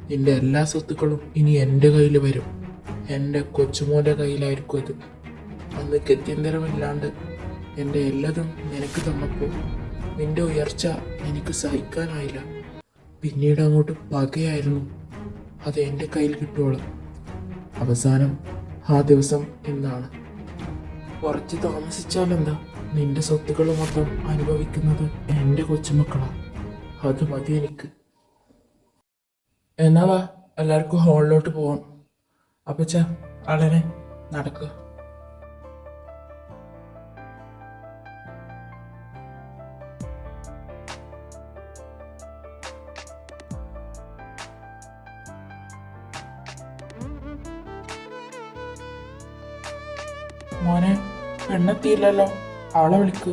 നിന്റെ എല്ലാ സ്വത്തുക്കളും ഇനി എൻ്റെ കയ്യിൽ വരും. എൻ്റെ കൊച്ചുമോൻ്റെ കയ്യിലായിരിക്കും അത്. അന്ന് ഗത്യന്തരമില്ലാണ്ട് എൻ്റെ എല്ലാതും നിനക്ക് തന്നപ്പോൾ നിന്റെ ഉയർച്ച എനിക്ക് സഹിക്കാനായില്ല. പിന്നീട് അങ്ങോട്ട് പകയായിരുന്നു. അത് എൻ്റെ കയ്യിൽ കിട്ടുള്ളൂ. അവസാനം ആ ദിവസം ഇന്നാണ്. കുറച്ച് താമസിച്ചാലെന്താ, നിന്റെ സ്വത്തുക്കൾ മൊത്തം അനുഭവിക്കുന്നത് എൻ്റെ കൊച്ചുമക്കളാ. അത് മതി എനിക്ക്. എന്നാ വാ, എല്ലാവർക്കും ഹോളിലോട്ട് പോവാം. അപ്പച്ച, അളനെ നടക്കുക. മോനെ, പെണ്ണെത്തിയില്ലല്ലോ. അവളെ വിളിക്ക്.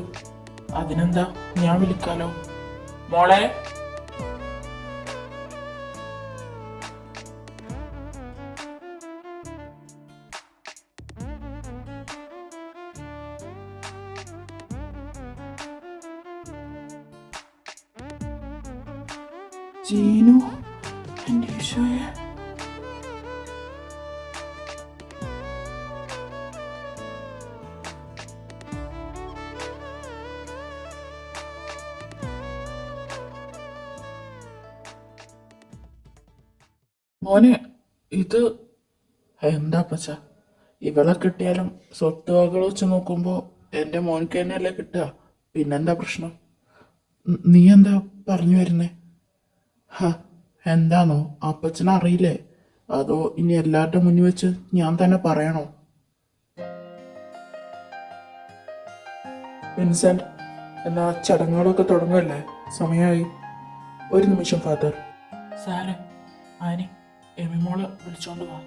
അതിനെന്താ, ഞാൻ വിളിക്കാലോ. മോളെ, ജീനു, എൻ്റെ ഈശോയെ. മോനെ, ഇത് എന്താ പച്ച? ഇവളെ കിട്ടിയാലും സ്വത്ത് വകകൾ വെച്ച് നോക്കുമ്പോൾ എൻ്റെ മോനക്ക് തന്നെയല്ലേ കിട്ടുക. പിന്നെന്താ പ്രശ്നം? നീ എന്താ പറഞ്ഞു വരുന്നേ? എന്താണോ, അപ്പച്ചനെ അറിയില്ലേ? അതോ ഇനി എല്ലാവരുടെ മുന്നിൽ വെച്ച് ഞാൻ തന്നെ പറയണോ? വിൻസെന്റ്, എന്നാ ചടങ്ങുകളൊക്കെ തുടങ്ങുമല്ലേ? സമയമായി. ഒരു നിമിഷം ഫാദർ. സാറ്, ആനി, എമിമോളെ വിളിച്ചോണ്ട് വാ.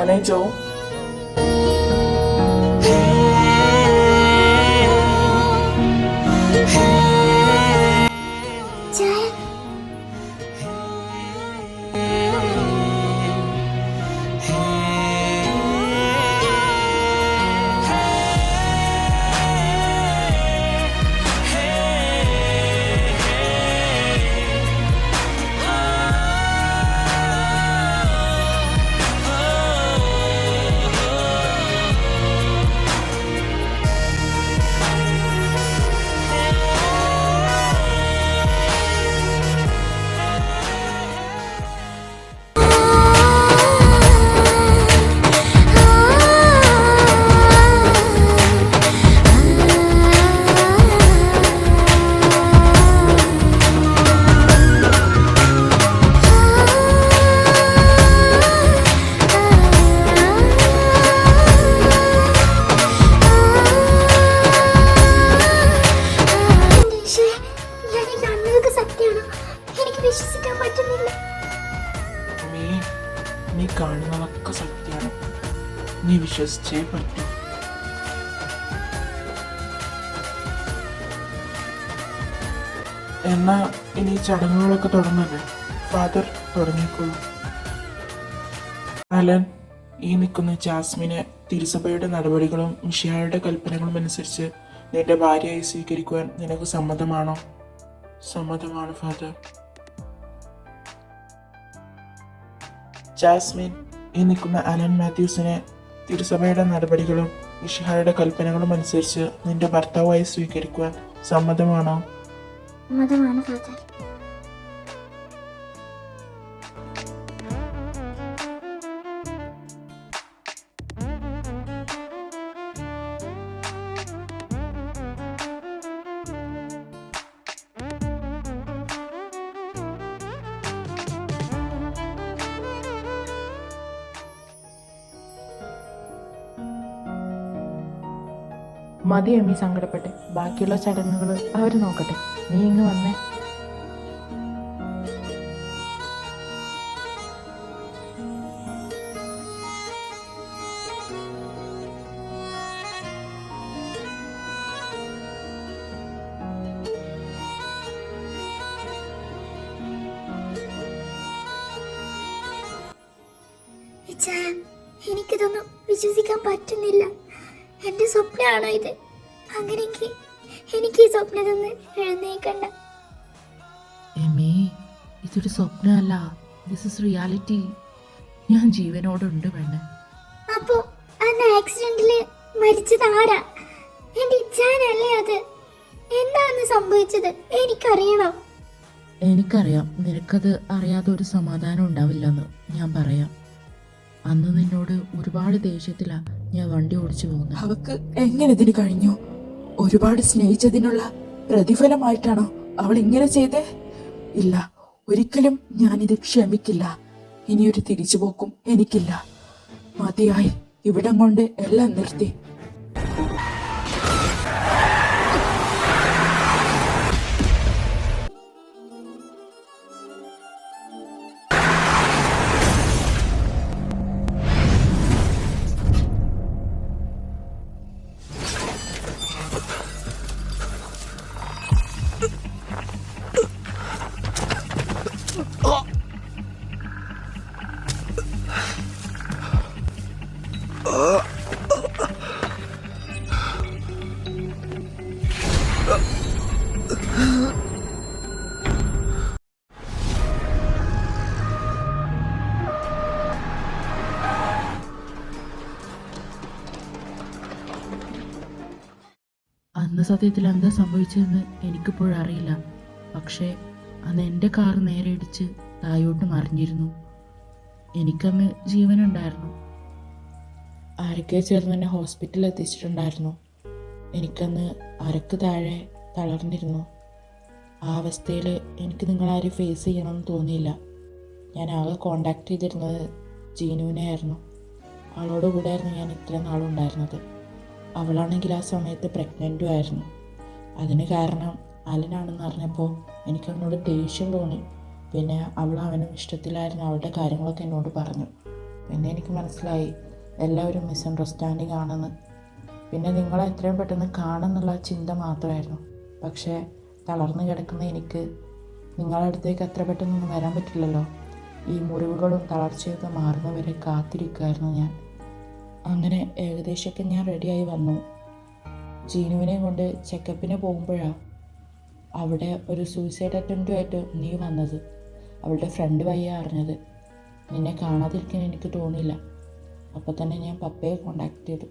മോനെ ജോ. ചായ. ഞാൻ ഈ കാണുന്നതൊക്കെ സത്യമാണോ? എനിക്ക് വിശ്വസിക്കാൻ പറ്റുന്നില്ല. അമ്മേ, നീ കാണുന്നതൊക്കെ സത്യമാണ്. നീ വിശ്വസിച്ചേ പറ്റൂ. എന്നാ ഇനി ചടങ്ങുകളൊക്കെ തുടങ്ങല്ലേ? ഫാദർ തുടങ്ങിക്കോളൂ. അലൻ, ഈ നിൽക്കുന്ന ജാസ്മിനെ തിരുസഭയുടെ നടപടികളും മിശിഹായുടെ കൽപ്പനകളും അനുസരിച്ച് നിന്റെ ഭാര്യയായി സ്വീകരിക്കുവാൻ നിനക്ക് സമ്മതമാണോ? സമ്മതമാണ് ഫാദർ. ജാസ്മിൻ, ഈ നിൽക്കുന്ന അലൻ മാത്യൂസിനെ തിരുസഭയുടെ നടപടികളും മിശിഹായുടെ കൽപ്പനകളും അനുസരിച്ച് നിന്റെ ഭർത്താവായി സ്വീകരിക്കുവാൻ സമ്മതമാണോ? സമ്മതമാണ് ഫാദർ. മതി അമ്മി സങ്കടപ്പെട്ട്. ബാക്കിയുള്ള ചടങ്ങുകൾ അവർ നോക്കട്ടെ. നീ ഇങ്ങ് വന്നേ. ഇച്ചായ, എനിക്കിതൊന്നും വിശ്വസിക്കാൻ പറ്റുന്നില്ല. എന്റെ സ്വപ്നമാണോ ഇത്? അങ്ങനെയെങ്കിൽ എനിക്ക് ഈ സ്വപ്നത്തിൽ നിന്ന് എഴുന്നേക്കണ്ട. എമ്മി, ഇതൊരു സ്വപ്നമല്ല, ദിസ് ഇസ് റിയാലിറ്റി. ഞാൻ ജീവനോടുണ്ട് പെണ്ണെ. അപ്പോ അന്ന് ആക്സിഡന്റില് മരിച്ചത് ആരാ? എന്റെ ഇച്ചാനല്ലേ അത്? എന്താന്ന് സംഭവിച്ചത് എനിക്കറിയണം. എനിക്കറിയാം, നിനക്കത് അറിയാതെ ഒരു സമാധാനം ഉണ്ടാവില്ലെന്ന്. ഞാൻ പറയാം. അന്ന് നിന്നോട് ഒരുപാട് ദേഷ്യത്തിലാ ഞാൻ വണ്ടി ഓടിച്ചു പോകുന്നത്. അവക്ക് എങ്ങനെ ഇതിന് കഴിഞ്ഞു? ഒരുപാട് സ്നേഹിച്ചതിനുള്ള പ്രതിഫലമായിട്ടാണോ അവൾ ഇങ്ങനെ ചെയ്തേ? ഇല്ല, ഒരിക്കലും ഞാനിത് ക്ഷമിക്കില്ല. ഇനിയൊരു തിരിച്ചുപോക്കും എനിക്കില്ല. മതിയായി, ഇവിടം കൊണ്ട് എല്ലാം നിർത്തി. അന്ന് സത്യത്തിൽ എന്താ സംഭവിച്ചതെന്ന് എനിക്കിപ്പോഴും അറിയില്ല. പക്ഷേ അന്ന് എൻ്റെ കാർ നേരെ ഇടിച്ച് തായോട്ട് മറിഞ്ഞിരുന്നു. എനിക്കന്ന് ജീവനുണ്ടായിരുന്നു. ആരൊക്കെ ചേർന്ന് എന്നെ ഹോസ്പിറ്റലിൽ എത്തിച്ചിട്ടുണ്ടായിരുന്നു. എനിക്കന്ന് അരക്ക് താഴെ തളർന്നിരുന്നു. ആ അവസ്ഥയിൽ എനിക്ക് നിങ്ങളാരും ഫേസ് ചെയ്യണമെന്ന് തോന്നിയില്ല. ഞാൻ ആകെ കോണ്ടാക്ട് ചെയ്തിരുന്നത് ജീനുവിനെ ആയിരുന്നു. അവളോട് കൂടെയായിരുന്നു ഞാൻ ഇത്ര നാളുണ്ടായിരുന്നത്. അവളാണെങ്കിൽ ആ സമയത്ത് പ്രഗ്നൻറ്റും ആയിരുന്നു. അതിന് കാരണം അലനാണെന്ന് അറിഞ്ഞപ്പോൾ എനിക്ക് അവനോട് ദേഷ്യം തോന്നി. പിന്നെ അവൾ അവനും ഇഷ്ടത്തിലായിരുന്നു. അവളുടെ കാര്യങ്ങളൊക്കെ എന്നോട് പറഞ്ഞു. പിന്നെ എനിക്ക് മനസ്സിലായി എല്ലാവരും മിസ്അണ്ടർസ്റ്റാൻഡിങ് ആണെന്ന്. പിന്നെ നിങ്ങളെ എത്രയും പെട്ടെന്ന് കാണുന്നുള്ള ചിന്ത മാത്രമായിരുന്നു. പക്ഷേ തളർന്നു കിടക്കുന്ന എനിക്ക് നിങ്ങളുടെ അടുത്തേക്ക് അത്ര പെട്ടെന്നൊന്നും വരാൻ പറ്റില്ലല്ലോ. ഈ മുറിവുകളും തളർച്ചയൊക്കെ മാറുന്നവരെ കാത്തിരിക്കുമായിരുന്നു ഞാൻ. അങ്ങനെ ഏകദേശമൊക്കെ ഞാൻ റെഡിയായി വന്നു. ജീനുവിനെ കൊണ്ട് ചെക്കപ്പിന് പോകുമ്പോഴാണ് അവിടെ ഒരു സൂയിസൈഡ് അറ്റംപ്റ്റുമായിട്ട് നീ വന്നത്. അവളുടെ ഫ്രണ്ട് വഴിയാ അറിഞ്ഞത്. നിന്നെ കാണാതിരിക്കാൻ എനിക്ക് തോന്നിയില്ല. അപ്പോൾ തന്നെ ഞാൻ പപ്പയെ കോണ്ടാക്ട് ചെയ്തു.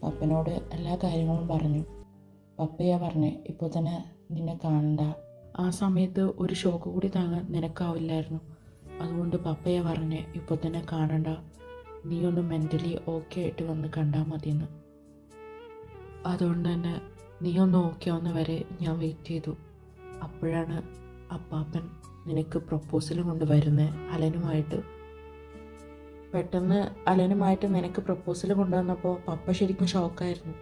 പപ്പനോട് എല്ലാ കാര്യങ്ങളും പറഞ്ഞു. പപ്പയാ പറഞ്ഞേ ഇപ്പോൾ തന്നെ നിന്നെ കാണണ്ട. ആ സമയത്ത് ഒരു ഷോക്ക് കൂടി താങ്ങാൻ നിനക്കാവില്ലായിരുന്നു. അതുകൊണ്ട് പപ്പയാ പറഞ്ഞേ ഇപ്പോൾ തന്നെ കാണണ്ട, നീ ഒന്ന് മെൻ്റലി ഓക്കെ ആയിട്ട് വന്ന് കണ്ടാൽ മതിയെന്ന്. അതുകൊണ്ട് തന്നെ നീ ഒന്ന് ഓക്കെ ആവുന്ന വരെ ഞാൻ വെയിറ്റ് ചെയ്തു. അപ്പോഴാണ് അപ്പാപ്പൻ നിനക്ക് പ്രപ്പോസൽ കൊണ്ട് വരുന്നത് അലനുമായിട്ട്. പെട്ടെന്ന് അലനുമായിട്ട് നിനക്ക് പ്രപ്പോസൽ കൊണ്ടുവന്നപ്പോൾ പപ്പ ശരിക്കും ഷോക്കായിരുന്നു.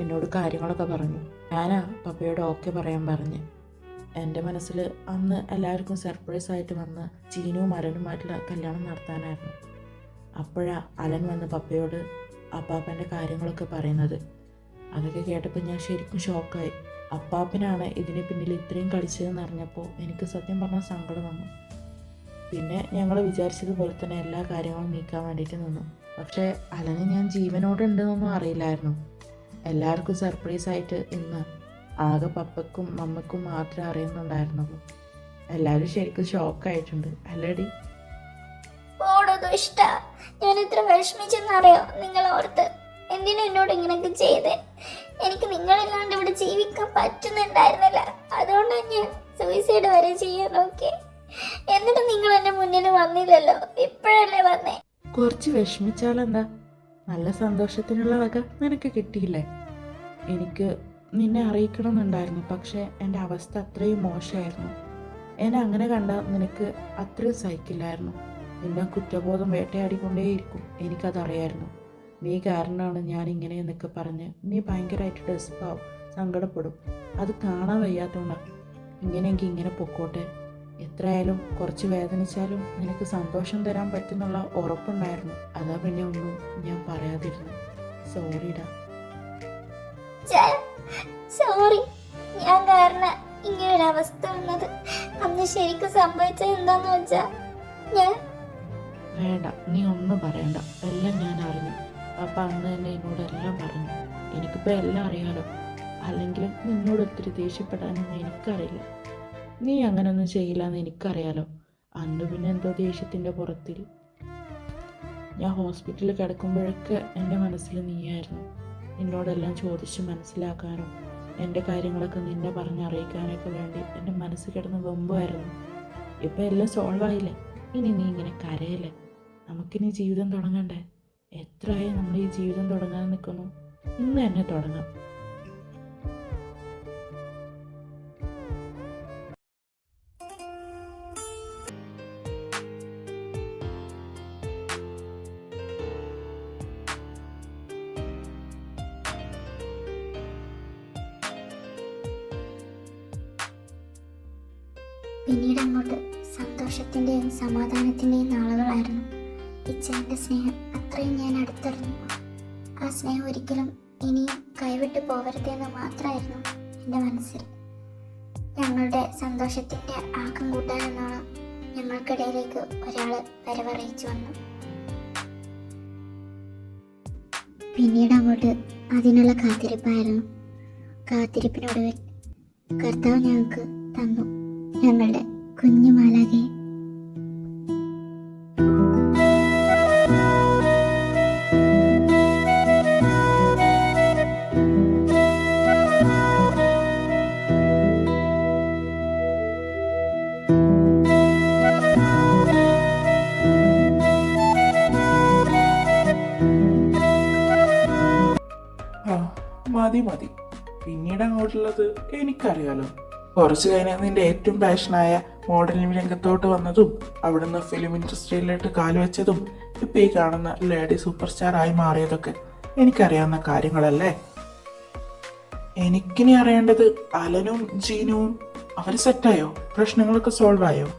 എന്നോട് കാര്യങ്ങളൊക്കെ പറഞ്ഞു. ഞാനാ പപ്പയോട് ഓക്കെ പറയാൻ പറഞ്ഞ്. എൻ്റെ മനസ്സിൽ അന്ന് എല്ലാവർക്കും സർപ്രൈസായിട്ട് വന്ന് ജീനുവും അലനുമായിട്ടുള്ള കല്യാണം നടത്താനായിരുന്നു. അപ്പോഴാണ് അലൻ വന്ന് പപ്പയോട് അപ്പാപ്പൻ്റെ കാര്യങ്ങളൊക്കെ പറയുന്നത്. അതൊക്കെ കേട്ടപ്പോൾ ഞാൻ ശരിക്കും ഷോക്കായി. അപ്പാപ്പനാണ് ഇതിന് പിന്നിൽ ഇത്രയും കളിച്ചതെന്ന് അറിഞ്ഞപ്പോൾ എനിക്ക് സത്യം പറഞ്ഞാൽ സങ്കടം വന്നു. പിന്നെ ഞങ്ങൾ വിചാരിച്ചതുപോലെ തന്നെ എല്ലാ കാര്യങ്ങളും നീക്കാൻ വേണ്ടിയിട്ട് നിന്നു. പക്ഷേ അലന് ഞാൻ ജീവനോടുണ്ടെന്നൊന്നും അറിയില്ലായിരുന്നു. എല്ലാവർക്കും സർപ്രൈസായിട്ട് ഇന്ന് ആകെ പപ്പയ്ക്കും മമ്മയ്ക്കും മാത്രമേ അറിയുന്നുണ്ടായിരുന്നുള്ളൂ. എല്ലാവരും ശരിക്കും ഷോക്കായിട്ടുണ്ട് അല്ലേടി? ഓടൊന്നും ഇഷ്ട. ഞാൻ എത്ര വിഷമിച്ചെന്നറിയോ നിങ്ങൾ ഓർത്ത്? എന്തിനാ എന്നോട് ഇങ്ങനെയൊക്കെ ചെയ്തേ? എനിക്ക് നിങ്ങളില്ലാണ്ട് ഇവിടെ ജീവിക്കാൻ പറ്റുന്നുണ്ടായിരുന്നില്ല. അതുകൊണ്ടാണ് ഞാൻ സൂയിസൈഡ് വരെ ചെയ്യാൻ നോക്കി. എന്നിട്ട് നിങ്ങൾ എൻ്റെ മുന്നിൽ വന്നില്ലല്ലോ, ഇപ്പോഴല്ലേ വന്നേ. കുറച്ച് വിഷമിച്ചാലെന്താ, നല്ല സന്തോഷത്തിനുള്ള വക നിനക്ക് കിട്ടിയില്ലേ? എനിക്ക് നിന്നെ അറിയിക്കണമെന്നുണ്ടായിരുന്നു, പക്ഷേ എൻ്റെ അവസ്ഥ അത്രയും മോശമായിരുന്നു. എന്നെ അങ്ങനെ കണ്ടാൽ നിനക്ക് അത്രയും സഹിക്കില്ലായിരുന്നു. നിന്നെ കുറ്റബോധം വേട്ടയാടിക്കൊണ്ടേയിരിക്കും. എനിക്കതറിയായിരുന്നു. നീ കാരണമാണ് ഞാൻ ഇങ്ങനെ എന്നൊക്കെ പറഞ്ഞ് നീ ഭയങ്കരമായിട്ട് ഡെസ്പാവും, സങ്കടപ്പെടും. അത് കാണാൻ വയ്യാത്തതുകൊണ്ടാണ്. ഇങ്ങനെയെങ്കിൽ ഇങ്ങനെ പൊക്കോട്ടെ, എത്രയായാലും കുറച്ച് വേദനിച്ചാലും നിനക്ക് സന്തോഷം തരാൻ പറ്റുന്നുള്ള ഉറപ്പുണ്ടായിരുന്നു. അതാ പിന്നെ ഒന്നും ഞാൻ പറയാതിരുന്നു. സോറിടാ. സോറി, ഞാൻ കാരണം ഇങ്ങനൊരവസ്ഥ വന്നത്. അന്ന് ശരിക്കും സംഭവിച്ചത് എന്താന്ന് വെച്ചാ വേണ്ട, നീ ഒന്നും പറയണ്ട. എല്ലാം ഞാൻ അറിഞ്ഞു. അപ്പം അന്ന് തന്നെ എന്നോടെല്ലാം പറഞ്ഞു. എനിക്കിപ്പോൾ എല്ലാം അറിയാലോ. അല്ലെങ്കിലും നിന്നോട് ഒത്തിരി ദേഷ്യപ്പെടാനൊന്നും എനിക്കറിയില്ല. നീ അങ്ങനെയൊന്നും ചെയ്യില്ല എന്ന് എനിക്കറിയാലോ. അന്ന് പിന്നെ എന്തോ ദേഷ്യത്തിൻ്റെ പുറത്തിൽ ഞാൻ ഹോസ്പിറ്റലിൽ കിടക്കുമ്പോഴൊക്കെ എൻ്റെ മനസ്സിൽ നീയായിരുന്നു. നിന്നോടെല്ലാം ചോദിച്ച് മനസ്സിലാക്കാനും എൻ്റെ കാര്യങ്ങളൊക്കെ നിന്നെ പറഞ്ഞറിയിക്കാനൊക്കെ വേണ്ടി എൻ്റെ മനസ്സ് കിടന്ന് വെമ്പുമായിരുന്നു. ഇപ്പം എല്ലാം സോൾവ് ആയില്ലേ? ഇനി നീ ഇങ്ങനെ കരയല്ലേ? നമുക്കിനി ജീവിതം തുടങ്ങണ്ടേ? എത്രയായി നമ്മൾ ഈ ജീവിതം തുടങ്ങാൻ നിൽക്കുന്നു? ഇന്ന് തന്നെ തുടങ്ങാം. പിന്നീട് അങ്ങോട്ട് സന്തോഷത്തിൻ്റെയും സമാധാനത്തിൻ്റെയും നാളുകളായിരുന്നു. ഇച്ഛൻ്റെ സ്നേഹം അത്രയും ഞാൻ അടുത്തറിഞ്ഞു. ആ സ്നേഹം ഒരിക്കലും ഇനിയും കൈവിട്ട് പോകരുതെന്ന് മാത്രമായിരുന്നു എൻ്റെ മനസ്സിൽ. ഞങ്ങളുടെ സന്തോഷത്തിൻ്റെ ആക്കം കൂട്ടാനെന്നോണം ഞങ്ങൾക്കിടയിലേക്ക് ഒരാൾ വരവറിയിച്ചു വന്നു. പിന്നീട് അങ്ങോട്ട് അതിനുള്ള കാത്തിരിപ്പായിരുന്നു. കാത്തിരിപ്പിനൊടുവിൽ കർത്താവ് ഞങ്ങൾക്ക് തന്നു ഞങ്ങളുടെ കുഞ്ഞു മാലാഖയെ. മതി. പിന്നീട് അങ്ങോട്ടുള്ളത് എനിക്കറിയാലോ. കുറച്ച് കഴിഞ്ഞാൽ നിന്റെ ഏറ്റവും പാഷനായ മോഡലിംഗ് രംഗത്തോട്ട് വന്നതും അവിടുന്ന് ഫിലിം ഇൻഡസ്ട്രിയിലോട്ട് കാലുവെച്ചതും ഇപ്പം ഈ കാണുന്ന ലേഡി സൂപ്പർ സ്റ്റാർ ആയി മാറിയതൊക്കെ എനിക്കറിയാവുന്ന കാര്യങ്ങളല്ലേ. എനിക്കിനി അറിയേണ്ടത് അലനും ജീനുവും അവർ സെറ്റായോ? പ്രശ്നങ്ങളൊക്കെ സോൾവ് ആയോ?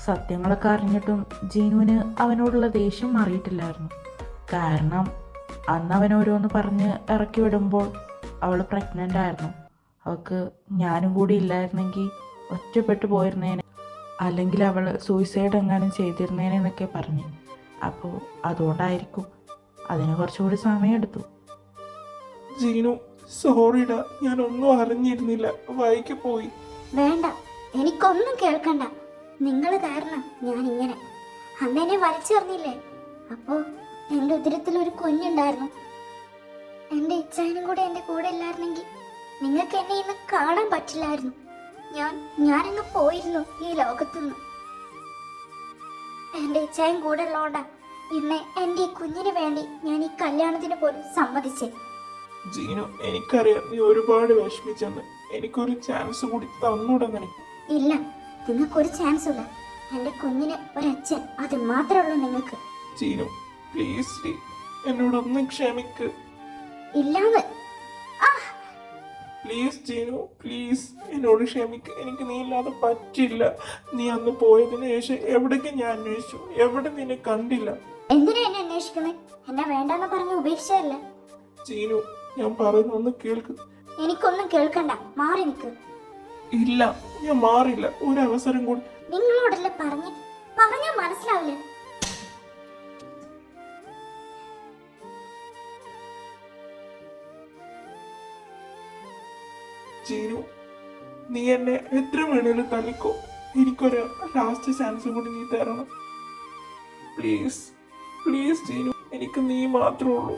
സത്യങ്ങളൊക്കെ അറിഞ്ഞിട്ടും ജീനുവിന് അവനോടുള്ള ദേഷ്യം മാറിയിട്ടില്ലായിരുന്നു. കാരണം അന്ന് അവൻ ഓരോന്ന് പറഞ്ഞ് ഇറക്കി വിടുമ്പോൾ അവൾ പ്രഗ്നൻ്റ് ആയിരുന്നു. അവൾക്ക് ഞാനും കൂടി ഇല്ലായിരുന്നെങ്കിൽ ഒറ്റപ്പെട്ടു പോയിരുന്നേനെ, അല്ലെങ്കിൽ അവൾ സൂയിസൈഡ് എങ്ങാനും ചെയ്തിരുന്നേനെന്നൊക്കെ പറഞ്ഞു. അപ്പോൾ അതുകൊണ്ടായിരിക്കും അതിന് കുറച്ചുകൂടി സമയമെടുത്തു. ജീനു സോറിടാ, ഞാനൊന്നും അറിഞ്ഞിരുന്നില്ല, വൈകി പോയി. വേണ്ട, എനിക്കൊന്നും കേൾക്കണ്ട. നിങ്ങൾ കാരണം ഞാൻ ഇങ്ങനെ. അന്ന് എന്നെ വലിച്ചെറിഞ്ഞില്ലേ? അപ്പോൾ എൻ്റെ ഉദരത്തിൽ ഒരു കുഞ്ഞുണ്ടായിരുന്നു. എൻ്റെ ഇച്ഛാനും കൂടെ എൻ്റെ കൂടെ ഇല്ലായിരുന്നെങ്കിൽ നിങ്ങൾക്ക് എന്നെ ഇന്ന് കാണാൻ പറ്റില്ലായിരുന്നു. ഞാനങ്ങ് പോയിരുന്നു ഈ ലോകത്തുനിന്ന്. എൻ്റെ ഇച്ഛായും കൂടെ ഉള്ളതുകൊണ്ടാ ഇന്ന് എൻ്റെ ഈ കുഞ്ഞിന് വേണ്ടി ഞാൻ ഈ കല്യാണത്തിന് പോലും സമ്മതിച്ചേ. ജീനു, എനിക്കറിയാം നീ ഒരുപാട് വിഷമിച്ചെന്ന്. എനിക്കൊരു ചാൻസ് കൂടി തന്നൂടെ നിനക്ക്? ഇല്ല, നിങ്ങൾക്കൊരു ചാൻസ് ഇല്ല. എൻ്റെ കുഞ്ഞിന് ഒരച്ഛൻ, അത് മാത്രമേ ഉള്ളൂ നിങ്ങൾക്ക്. ജീനു പ്ലീസ്, എന്നോടൊന്ന് ക്ഷമിക്ക്. ഇല്ലാന്ന്. പ്ലീസ് ജീനു, പ്ലീസ് എന്നോട് ക്ഷമിക്ക്. എനിക്ക് നീ ഇല്ലാതെ പറ്റില്ല. നീ അന്ന് പോയതിനു ശേഷം എവിടേക്ക് ഞാൻ അന്വേഷിച്ചു, എവിടെ നിന്നെ കണ്ടില്ല. എന്തിനാ എന്നെ അന്വേഷിക്കുന്നത്? എന്നെ വേണ്ടെന്ന് പറഞ്ഞ് ഉപേക്ഷിച്ചതല്ലേ? ജീനു, ഞാൻ പറയുന്നൊന്ന് കേൾക്ക്. എനിക്കൊന്നും കേൾക്കണ്ട, മാറി നിൽക്ക്. ഇല്ല, ഞാൻ മാറില്ല. ഒരവസരം കൂടി. നിങ്ങളോടല്ലേ പറഞ്ഞാ മനസ്സിലാവില്ലേ? ജീനു, നീ എന്നെ എത്ര വേണേലും തല്ലിക്കോ. എനിക്കൊരു ലാസ്റ്റ് ചാൻസ് കൂടി നീ തരണം. പ്ലീസ് പ്ലീസ് ജീനു, എനിക്ക് നീ മാത്രമേ ഉള്ളൂ.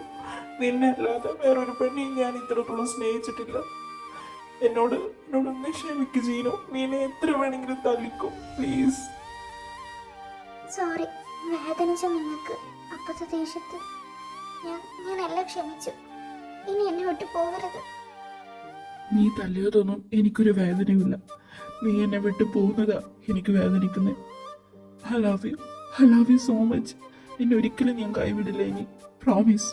നിന്നെ അല്ലാതെ വേറൊരു പെണ്ണെയും ഞാൻ ഇത്രത്തോളം സ്നേഹിച്ചിട്ടില്ല. എന്നോടൊന്ന് ക്ഷമിക്ക് ജീനു. നീ എന്നെ എത്ര വേണമെങ്കിലും തല്ലിക്കോ, പ്ലീസ്. സോറി, വേദനിച്ച നിങ്ങൾക്ക് അപ്പത്തെ ദേഷ്യത്തിൽ ഞാൻ എല്ലാം ക്ഷമിച്ചു. ഇനി എന്നെ വിട്ടു പോകരുത്. നീ തല്ലിയതൊന്നും എനിക്കൊരു വേദനയില്ല. നീ എന്നെ വിട്ടു പോകുന്നതാ എനിക്ക് വേദനിക്കുന്നത്. I love you so much. നിന്നെ ഒരിക്കലും ഞാൻ കൈവിടില്ല ഇനി, പ്രോമിസ്.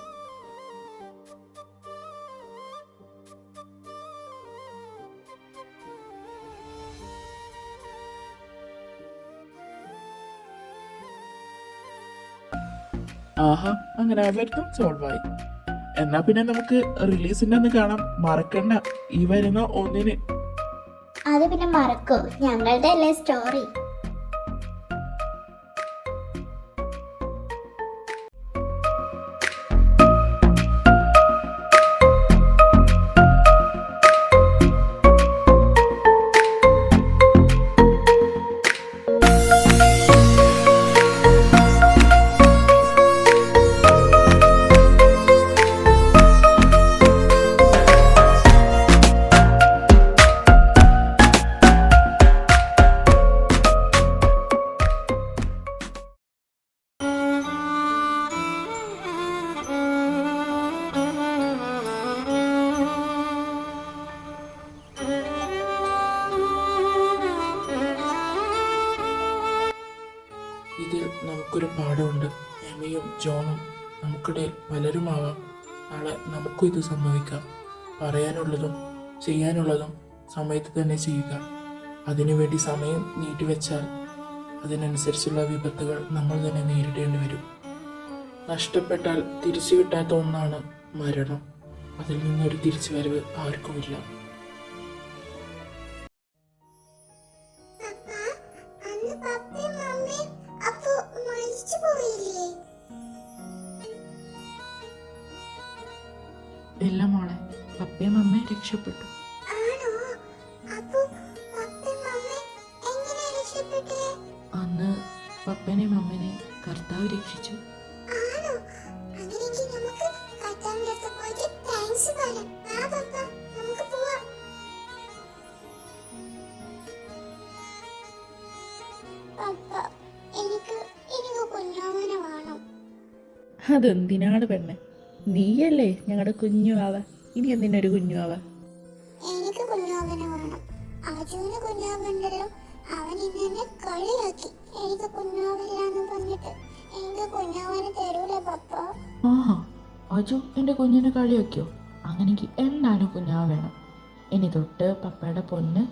ആഹാ, അങ്ങനെ അവരും സോൾവ് ആയി. എന്നാ പിന്നെ നമുക്ക് റിലീസിന്റെ അന്ന് കാണാം. മറക്കണ്ട, ഈ വരുന്ന 1-ന്. അത് പിന്നെ മറക്കോ? ഞങ്ങളുടെ അല്ലേ സ്റ്റോറി. ഇതിൽ നമുക്കൊരു പാഠമുണ്ട്. എമിയും ജോണും നമുക്കിടയിൽ പലരുമാവാം. നാളെ നമുക്കും ഇത് സംഭവിക്കാം. പറയാനുള്ളതും ചെയ്യാനുള്ളതും സമയത്ത് തന്നെ ചെയ്യുക. അതിനുവേണ്ടി സമയം നീട്ടിവെച്ചാൽ അതിനനുസരിച്ചുള്ള വിപത്തുകൾ നമ്മൾ തന്നെ നേരിടേണ്ടി വരും. നഷ്ടപ്പെട്ടാൽ തിരിച്ചു കിട്ടാത്ത ഒന്നാണ് മരണം. അതിൽ നിന്നൊരു തിരിച്ചുവരവ് ആർക്കുമില്ല. ഇല്ല മോളെ, പപ്പയും അമ്മയും രക്ഷപ്പെട്ടു. അന്ന് പപ്പനെയും അമ്മനെയും കർത്താവ് രക്ഷിച്ചു. അതെന്തിനാണ് പെണ്ണെ? നീയല്ലേ ഞങ്ങളുടെ കുഞ്ഞു ആവ. ഇനി എന്തിനൊരു കുഞ്ഞു ആവ? എനിക്ക് കുഞ്ഞാവനെ വേണം. അജുവിന് കുഞ്ഞാവുണ്ടല്ലോ, അവൻ ഇന്നെ കളിയാക്കി. എനിക്ക് കുഞ്ഞാവില്ലാന്ന് പറഞ്ഞിട്ട് എനിക്ക് കുഞ്ഞാവനെ തരൂല പപ്പ. ആഹാ, അജു എൻ്റെ കുഞ്ഞിനെ കളിയാക്കിയോ? അങ്ങനെയെങ്കിൽ എന്തായാലും കുഞ്ഞാവ് വേണം. ഇനി തൊട്ട് പപ്പയുടെ പൊന്ന്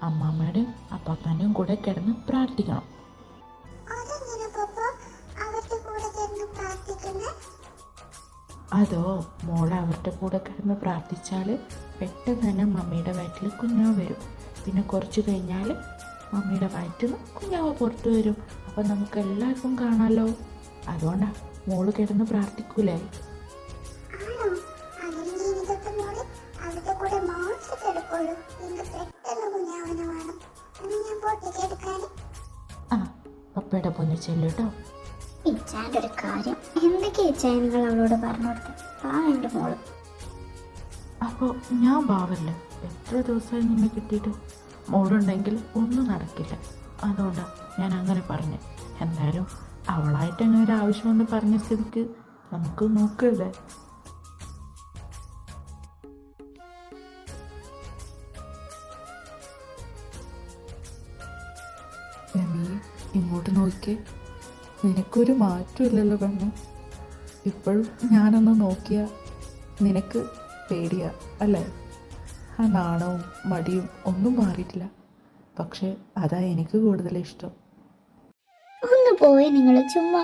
അമ്മമ്മയുടെയും അപ്പാപ്പൻ്റെയും കൂടെ കിടന്ന് പ്രാർത്ഥിക്കണം. അതോ മോൾ അവരുടെ കൂടെ കിടന്ന് പ്രാർത്ഥിച്ചാൽ പെട്ടെന്ന് തന്നെ മമ്മിയുടെ വയറ്റിൽ കുഞ്ഞാവ് വരും. പിന്നെ കുറച്ച് കഴിഞ്ഞാൽ മമ്മിയുടെ വയറ്റിൽ നിന്ന് കുഞ്ഞാവ് പുറത്ത് വരും. അപ്പം നമുക്ക് എല്ലാവർക്കും കാണാമല്ലോ. അതുകൊണ്ടാണ് മോള് കിടന്ന് പ്രാർത്ഥിക്കൂലേ? ആണോ? അങ്ങനെയെങ്കിൽ ഇതൊക്കെ മോള് അവരുടെ കൂടെ മാത്രമേ കിടക്കുള്ളൂ. എനിക്ക് പെട്ടെന്ന് കുഞ്ഞാവനെ വേണം. എന്ന് ഞാൻ പോട്ടേക്ക് എടുക്കാൻ. ആ പപ്പയുടെ പൊന്നു ചെല്ലുട്ടോ. ഇച്ചാൻ്റെ ഒരു കാര്യം എന്തൊക്കെയാ ഇച്ചായ നിങ്ങൾ അവളോട് പറഞ്ഞു കൊടുത്തത്? എൻ്റെ മോള്. അപ്പോൾ ഞാൻ പാവല്ലേ, എത്ര ദിവസമായി നിന്നെ കിട്ടിയിട്ട്. മോളുണ്ടെങ്കിൽ ഒന്നും നടക്കില്ല. അതുകൊണ്ടാണ് ഞാൻ അങ്ങനെ പറഞ്ഞത്. എന്തായാലും അവളായിട്ട് അങ്ങനെ ഒരു ആവശ്യമെന്ന് പറഞ്ഞ സ്ഥിതിക്ക് നമുക്ക് നോക്കല്ലേ. ഇങ്ങോട്ട് നോക്കിയേ, നിനക്കൊരു മാറ്റമില്ലല്ലോ പെണ്ണെ. ഇപ്പോഴും ഞാനൊന്ന് നോക്കിയാൽ നിനക്ക് പേടിയാ അല്ലേ? ആ നാണവും മടിയും ഒന്നും മാറിയിട്ടില്ല. പക്ഷെ അതാ എനിക്ക് കൂടുതൽ ഇഷ്ടം. ഒന്ന് പോയി നിങ്ങൾ ചുമ്മാ.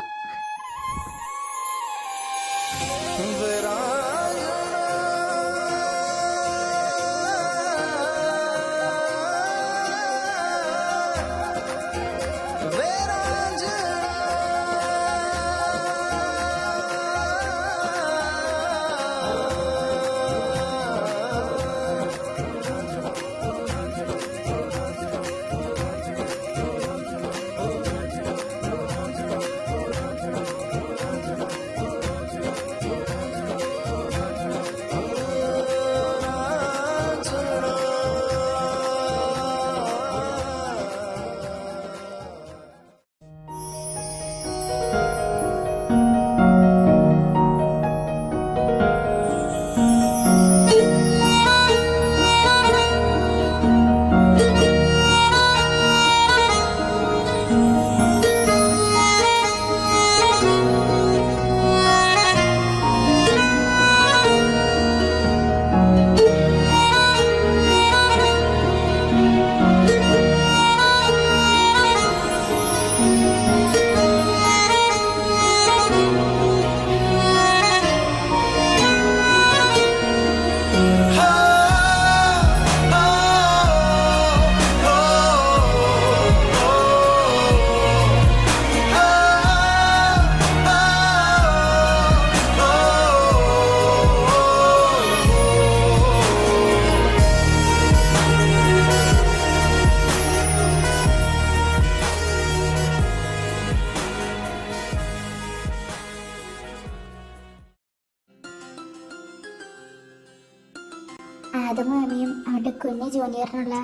ആദമും അമ്മയും അവരുടെ കുഞ്ഞ് ജൂനിയറിനുള്ള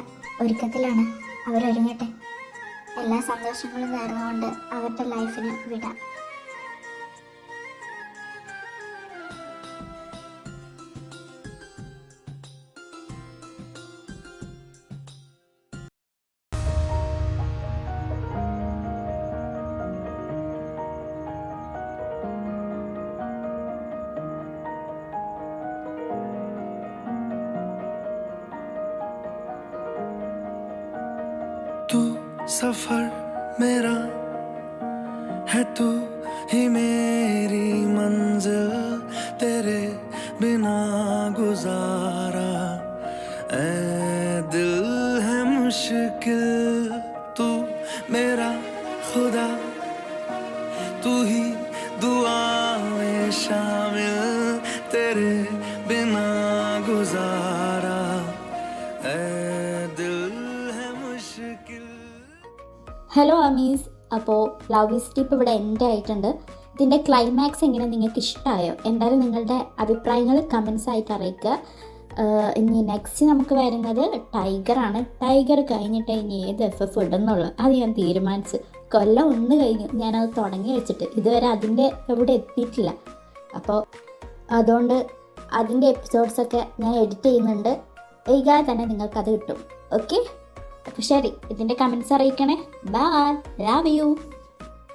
ഒരുക്കത്തിലാണ്. അവരൊരുങ്ങട്ടെ. എല്ലാ സന്തോഷങ്ങളും നേർന്നുകൊണ്ട് അവരുടെ ലൈഫിന് വിടാം. तू सफर मेरा है, तू ही मेरी मंजिल, तेरे बिना गुजारा ऐ दिल है मुश्किल। तू मेरा खुदा, तू ही दुआ में शामिल, तेरे बिना गुजारा ऐ दिल है मुश्किल। ഹലോ അമീസ്, അപ്പോൾ ലവ് ഈസ് ടിപ്പ് ഇവിടെ എൻഡ് ആയിട്ടുണ്ട്. ഇതിൻ്റെ ക്ലൈമാക്സ് എങ്ങനെ നിങ്ങൾക്ക് ഇഷ്ടമായോ? എന്തായാലും നിങ്ങളുടെ അഭിപ്രായങ്ങൾ കമൻസ് ആയിട്ട് അറിയിക്കുക. ഇനി നെക്സ്റ്റ് നമുക്ക് വരുന്നത് ടൈഗറാണ്. ടൈഗർ കഴിഞ്ഞിട്ട് ഇനി ഏത് FF ഇടുന്നുള്ളൂ അത് ഞാൻ തീരുമാനിച്ചു. കൊല്ലം 1 കഴിഞ്ഞു ഞാനത് തുടങ്ങി വെച്ചിട്ട്, ഇതുവരെ അതിൻ്റെ എവിടെ എത്തിയിട്ടില്ല. അപ്പോൾ അതുകൊണ്ട് അതിൻ്റെ എപ്പിസോഡ്സൊക്കെ ഞാൻ എഡിറ്റ് ചെയ്യുന്നുണ്ട്. വൈകാതെ തന്നെ നിങ്ങൾക്കത് കിട്ടും. ഓക്കെ, അപ്പോൾ ശരി, ഇതിൻ്റെ കമൻസ് അറിയിക്കണേ. Bye, love U.